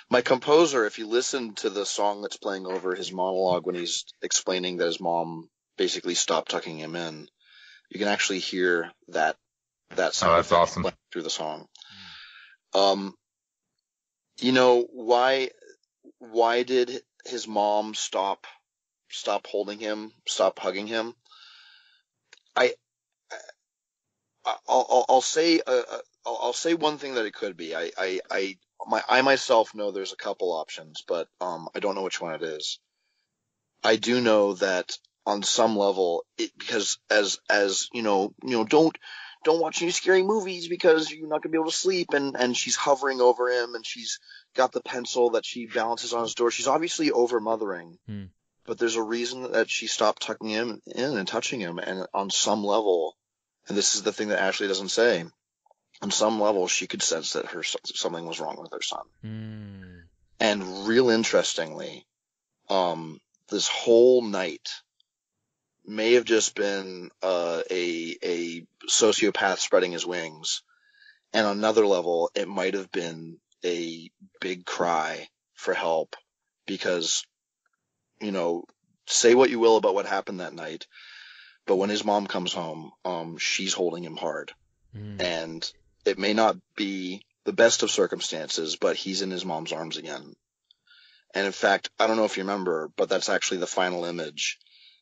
My composer, if you listen to the song that's playing over his monologue when he's explaining that his mom basically stopped tucking him in, you can actually hear that sound that's awesome through the song. You know, why did his mom stop holding him, stop hugging him? I'll say one thing that it could be. I myself know there's a couple options, but I don't know which one it is. I do know that on some level, because as you know, don't watch any scary movies because you're not gonna be able to sleep. And she's hovering over him, and she's got the pencil that she balances on his door. She's obviously over mothering, but there's a reason that she stopped tucking him in and touching him. And on some level, and this is the thing that Ashley doesn't say, on some level, she could sense that something was wrong with her son. And real interestingly, this whole night may have just been a sociopath spreading his wings. And on another level, it might have been a big cry for help, because, say what you will about what happened that night, but when his mom comes home, she's holding him hard. And it may not be the best of circumstances, but he's in his mom's arms again. And in fact, I don't know if you remember, but that's actually the final image,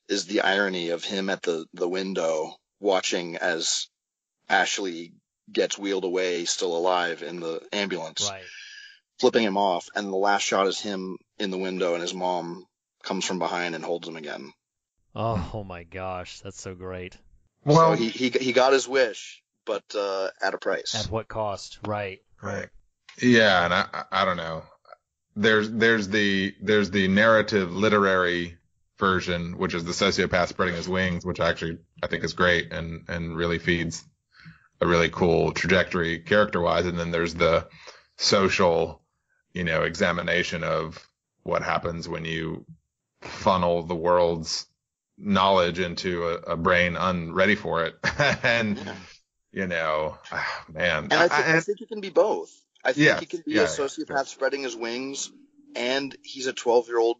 is the irony of him at the window watching as Ashley gets wheeled away, still alive, in the ambulance, flipping him off. And the last shot is him in the window, and his mom comes from behind and holds him again. Oh my gosh, that's so great. Well, so he got his wish, but at a price. At what cost? Right. Yeah, and I don't know. There's the narrative literary version, which is the sociopath spreading his wings, which I think is great and really feeds a really cool trajectory character-wise. And then there's the social, examination of what happens when you funnel the world's knowledge into a brain unready for it. And, man. And I think it can be both. I think he can be a sociopath spreading his wings, and he's a 12-year-old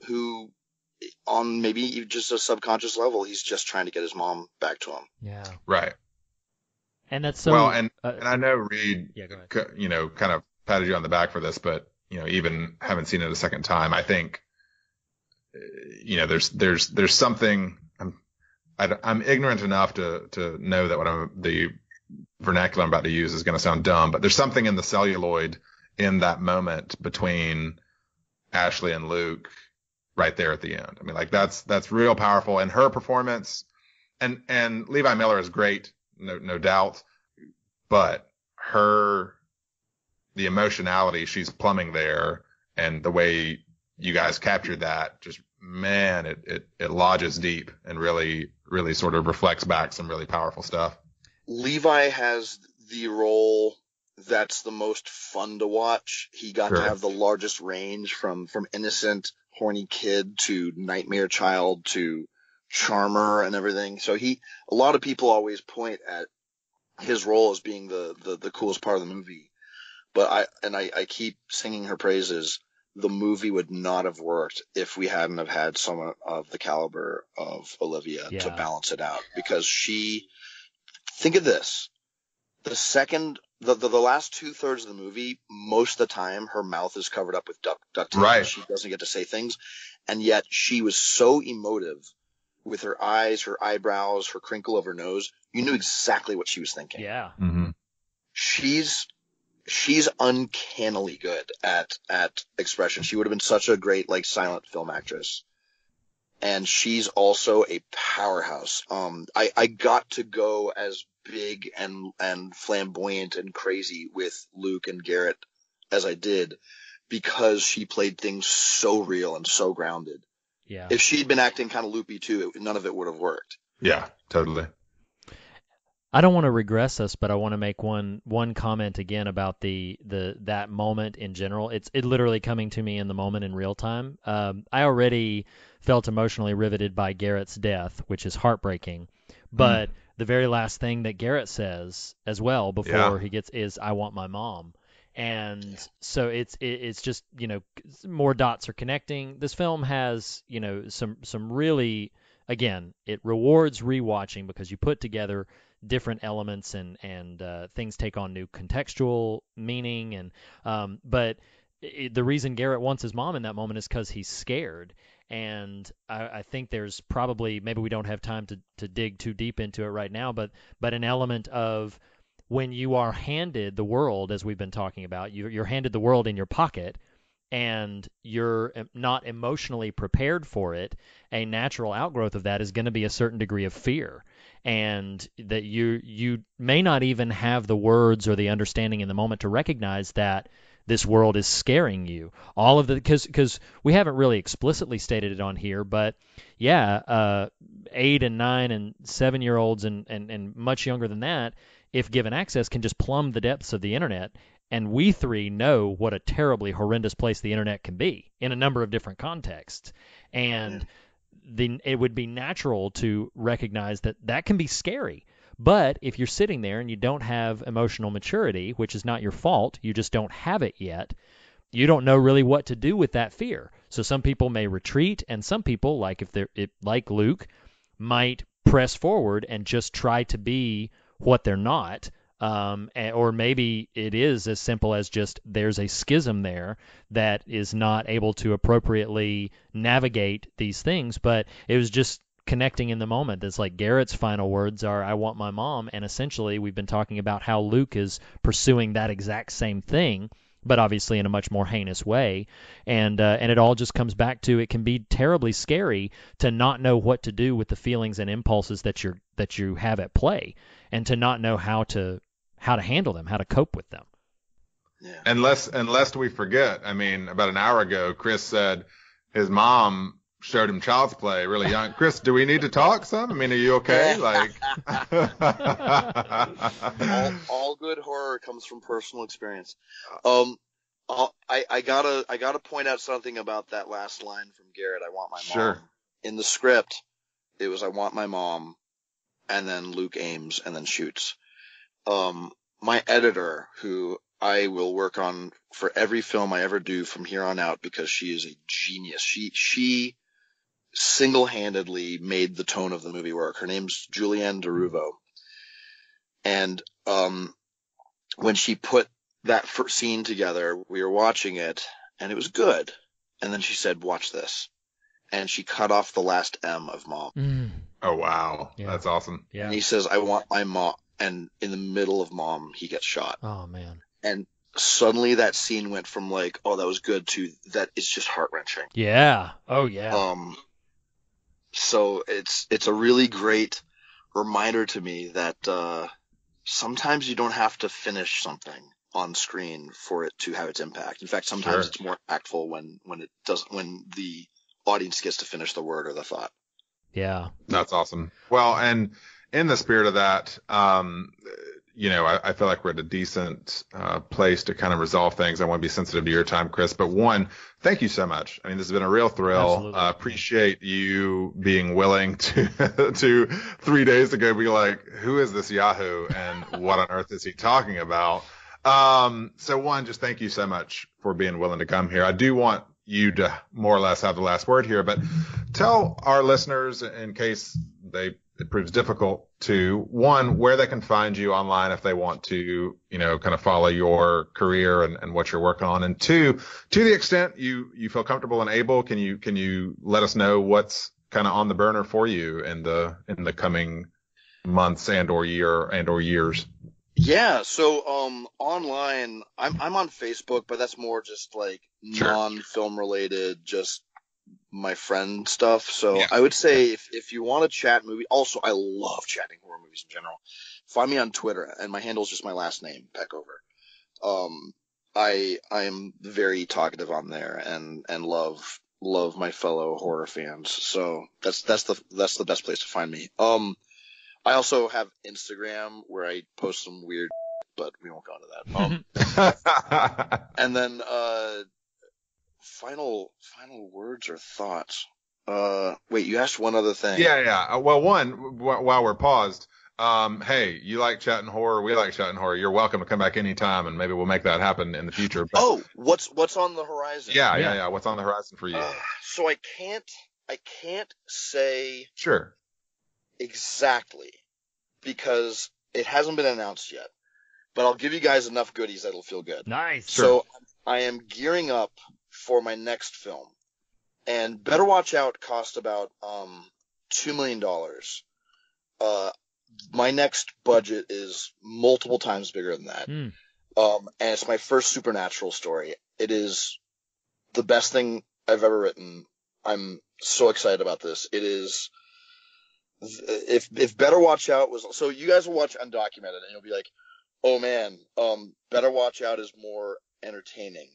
who, on maybe just a subconscious level, he's just trying to get his mom back to him. Yeah. Right. And that's so. Well, and I know Reed, go ahead. kind of patted you on the back for this, but even having seen it a second time, I think, there's something. I'm ignorant enough to know that the vernacular I'm about to use is going to sound dumb, but there's something in the celluloid in that moment between Ashley and Luke right there at the end. I mean, like that's real powerful, and her performance, and Levi Miller is great, no doubt, but the emotionality she's plumbing there, and the way you guys captured that, just, man, it lodges deep and really, really sort of reflects back some really powerful stuff. Levi has the role that's the most fun to watch. He got to have the largest range from innocent, horny kid to nightmare child to charmer and everything. So a lot of people always point at his role as being the coolest part of the movie. But I keep singing her praises. The movie would not have worked if we hadn't have had someone of the caliber of Olivia to balance it out, because think of this. The last 2/3 of the movie, most of the time, her mouth is covered up with duct tape. Right. She doesn't get to say things. And yet she was so emotive with her eyes, her eyebrows, her crinkle of her nose. You knew exactly what she was thinking. Yeah. Mm-hmm. she's uncannily good at expression. She would have been such a great like silent film actress. And she's also a powerhouse. I got to go as big and flamboyant and crazy with Luke and Garrett as I did because she played things so real and so grounded. Yeah. If she'd been acting kind of loopy too, none of it would have worked. Yeah, totally. I don't want to regress us, but I want to make one comment again about that moment in general. It literally coming to me in the moment in real time. I already felt emotionally riveted by Garrett's death, which is heartbreaking. But the very last thing that Garrett says as well before he gets is, "I want my mom." And so it's just, more dots are connecting. This film has, some really, again, it rewards rewatching because you put together different elements and things take on new contextual meaning. And but the reason Garrett wants his mom in that moment is because he's scared. And I think there's probably, maybe we don't have time to dig too deep into it right now, but an element of when you are handed the world, as we've been talking about, you're handed the world in your pocket, and you're not emotionally prepared for it, a natural outgrowth of that is going to be a certain degree of fear. And that you may not even have the words or the understanding in the moment to recognize that this world is scaring you. All of the because we haven't really explicitly stated it on here, but 8 and 9 and 7-year-olds and much younger than that, if given access, can just plumb the depths of the internet. And we three know what a terribly horrendous place the internet can be in a number of different contexts. And it would be natural to recognize that can be scary. But if you're sitting there and you don't have emotional maturity, which is not your fault, you just don't have it yet, you don't know really what to do with that fear. So some people may retreat, and some people, like like Luke, might press forward and just try to be what they're not. Or maybe it is as simple as just there's a schism there that is not able to appropriately navigate these things. But it was just connecting in the moment. It's like Garrett's final words are, "I want my mom," and essentially we've been talking about how Luke is pursuing that exact same thing, but obviously in a much more heinous way. And it all just comes back to, it can be terribly scary to not know what to do with the feelings and impulses that you have at play, and to not know how to handle them, how to cope with them. Yeah. And lest we forget, I mean, about an hour ago, Chris said his mom showed him Child's Play really young. Chris, do we need to talk some? I mean, are you okay? Like, all good horror comes from personal experience. I gotta point out something about that last line from Garrett. "I want my mom." Sure. In the script, it was, "I want my mom," and then Luke aims and then shoots. My editor, who I will work on for every film I ever do from here on out, because she is a genius. She single-handedly made the tone of the movie work. Her name's Julianne Deruvo. And when she put that first scene together, we were watching it, and it was good. And then she said, "Watch this." And she cut off the last M of mom. Oh, wow. Yeah. That's awesome. Yeah. And he says, "I want my mom." And in the middle of mom, he gets shot. Oh, man. And suddenly that scene went from like, "Oh, that was good," to that it's just heart-wrenching. Yeah. Oh, yeah. So it's a really great reminder to me that sometimes you don't have to finish something on screen for it to have its impact. In fact, sometimes it's more impactful when the audience gets to finish the word or the thought. Yeah. That's awesome. Well, and in the spirit of that, I feel like we're at a decent place to kind of resolve things. I want to be sensitive to your time, Chris. But one, thank you so much. I mean, this has been a real thrill. Appreciate you being willing to 3 days ago be like, who is this Yahoo and what on earth is he talking about? So one, just thank you so much for being willing to come here. I do want you to more or less have the last word here, but tell our listeners, in case it proves difficult to, one, where they can find you online if they want to, kind of follow your career and what you're working on. And two, to the extent you feel comfortable and able, can you let us know what's kind of on the burner for you in the coming months and or years? Yeah, so online, I'm on Facebook, but that's more just like non-film related, just my friend stuff. So I would say if you want to chat movie, also I love chatting horror movies in general. Find me on Twitter, and my handle is just my last name, Peckover. I am very talkative on there, and love my fellow horror fans. So that's the best place to find me. I also have Instagram where I post some weird, but we won't go into that. And then final words or thoughts. Wait, you asked one other thing. Yeah. Well, while we're paused, hey, you like chatting horror? We like chatting horror. You're welcome to come back anytime, and maybe we'll make that happen in the future. But, what's on the horizon? Yeah. What's on the horizon for you? So I can't say exactly because it hasn't been announced yet. But I'll give you guys enough goodies that'll feel good. Nice. So I am gearing up for my next film, and Better Watch Out cost about $2 million. My next budget is multiple times bigger than that. And it's my first supernatural story. It is the best thing I've ever written. I'm so excited about this. It is. If Better Watch Out was, so you guys will watch Undocumented and you'll be like, oh man, Better Watch Out is more entertaining.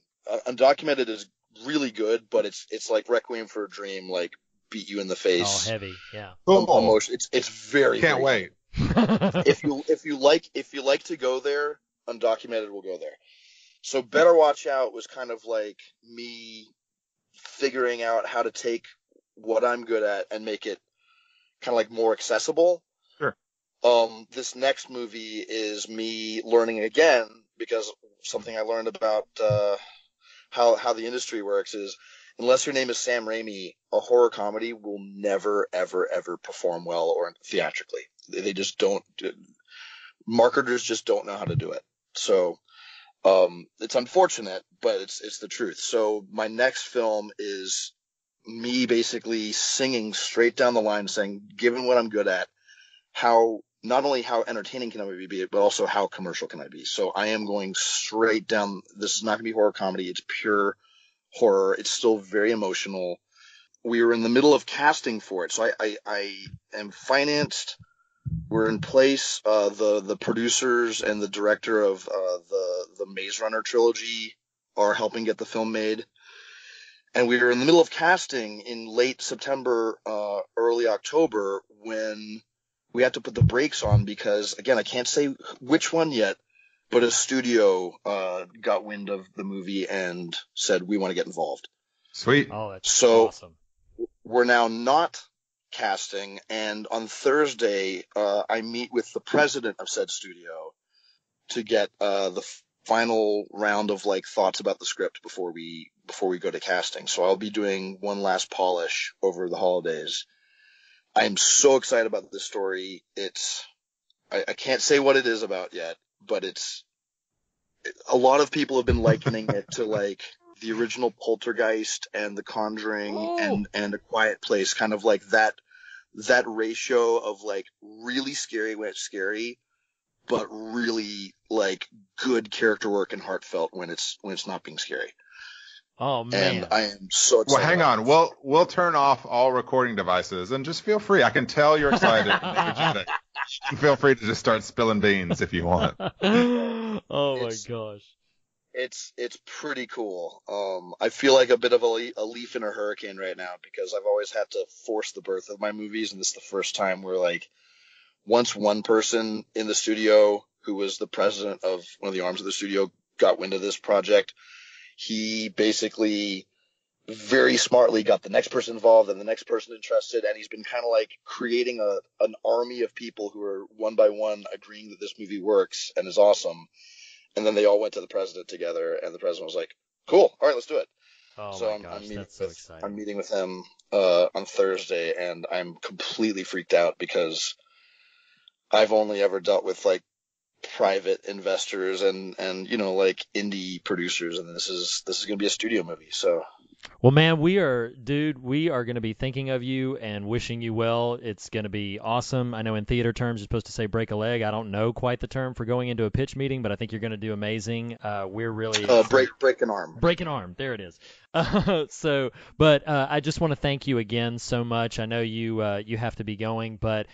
Undocumented is really good, but it's like Requiem for a Dream, like beat you in the face. Oh, heavy, yeah. Emotion. It's very. Can't wait. If you like to go there, Undocumented will go there. So Better Watch Out was kind of like me figuring out how to take what I'm good at and make it kind of like more accessible. Sure. This next movie is me learning again, because something I learned about how the industry works is, unless your name is Sam Raimi, a horror comedy will never, ever, ever perform well or theatrically. They just don't. Marketers just don't know how to do it. So it's unfortunate, but it's the truth. So my next film is me basically singing straight down the line, saying, given what I'm good at, not only how entertaining can I be, but also how commercial can I be. So I am going straight down. This is not going to be horror comedy. It's pure horror. It's still very emotional. We are in the middle of casting for it. So I am financed. We're in place. The producers and the director of the Maze Runner trilogy are helping get the film made. And we were in the middle of casting in late September, early October, when we had to put the brakes on because, again, I can't say which one yet, but a studio got wind of the movie and said, we want to get involved. Sweet. Oh, that's so awesome. We're now not casting, and on Thursday, I meet with the president of said studio to get the final round of like thoughts about the script before we go to casting. So I'll be doing one last polish over the holidays. I am so excited about this story. I can't say what it is about yet, but a lot of people have been likening it to like the original Poltergeist and The Conjuring and A Quiet Place, kind of like that ratio of like really scary when it's scary, but really like good character work and heartfelt when it's not being scary. Oh man! And I am so excited. Well, hang on. We'll turn off all recording devices and just feel free. I can tell you're excited. Feel free to just start spilling beans if you want. Oh my gosh! It's pretty cool. I feel like a bit of a leaf in a hurricane right now because I've always had to force the birth of my movies, and this is the first time where like once one person in the studio who was the president of one of the arms of the studio got wind of this project, he basically very smartly got the next person involved and the next person interested, and he's been kind of like creating an army of people who are one by one agreeing that this movie works and is awesome. And then they all went to the president together, and the president was like, "Cool, all right, let's do it." Oh so my gosh, that's so exciting! I'm meeting with him on Thursday, and I'm completely freaked out because I've only ever dealt with like private investors and like indie producers, and this is going to be a studio movie. So Well, man, we are going to be thinking of you and wishing you well. It's going to be awesome. I know in theater terms you're supposed to say break a leg. I don't know quite the term for going into a pitch meeting, but I think you're going to do amazing. We're really break an arm. Break an arm. There it is. I just want to thank you again so much. I know you have to be going, but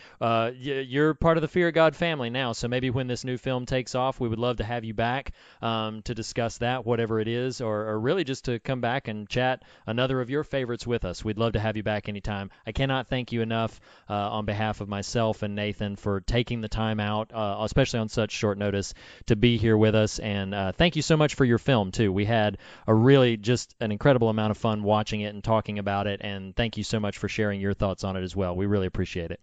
you're part of the Fear of God family now. So maybe when this new film takes off, we would love to have you back to discuss that, whatever it is, or really just to come back and chat another of your favorites with us. We'd love to have you back anytime. I cannot thank you enough on behalf of myself and Nathan for taking the time out, especially on such short notice, to be here with us. And thank you so much for your film too. We had a really just an incredible amount of fun watching it and talking about it, and thank you so much for sharing your thoughts on it as well. We really appreciate it.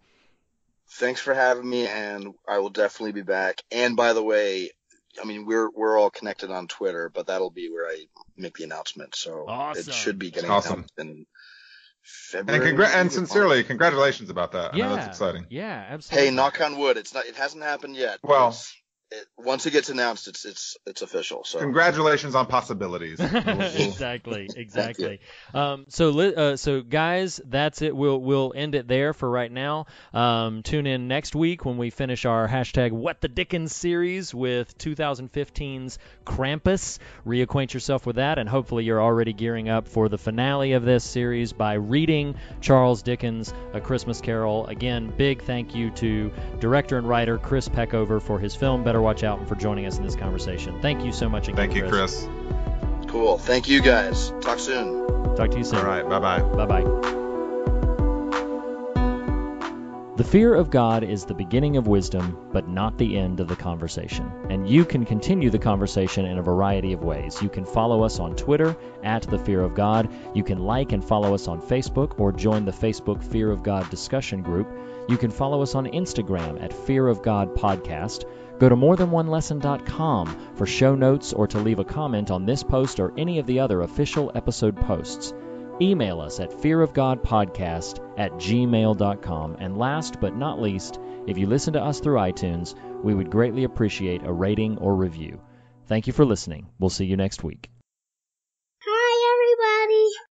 Thanks for having me, and I will definitely be back. And by the way, I mean, we're all connected on Twitter, but that'll be where I make the announcement. So awesome. It should be getting awesome. announced in February. And sincerely, congratulations about that. Yeah. I know that's exciting. Yeah, absolutely. Hey, knock on wood. It hasn't happened yet. Well, once it gets announced, it's official. So congratulations on possibilities. Exactly. So guys, that's it. We'll end it there for right now. Tune in next week when we finish our #What the Dickens series with 2015's Krampus. Reacquaint yourself with that, and hopefully you're already gearing up for the finale of this series by reading Charles Dickens' A Christmas Carol. Again, big thank you to director and writer Chris Peckover for his film Better Watch Out and for joining us in this conversation. Thank you so much again, Thank you, Chris. Cool. Thank you, guys. Talk soon. Talk to you soon. All right. Bye-bye. Bye-bye. The fear of God is the beginning of wisdom, but not the end of the conversation. And you can continue the conversation in a variety of ways. You can follow us on Twitter @TheFearOfGod. You can like and follow us on Facebook or join the Facebook Fear of God discussion group. You can follow us on Instagram @FearOfGodPodcast. Go to morethanonelesson.com for show notes or to leave a comment on this post or any of the other official episode posts. Email us at fearofgodpodcast@gmail.com. And last but not least, if you listen to us through iTunes, we would greatly appreciate a rating or review. Thank you for listening. We'll see you next week.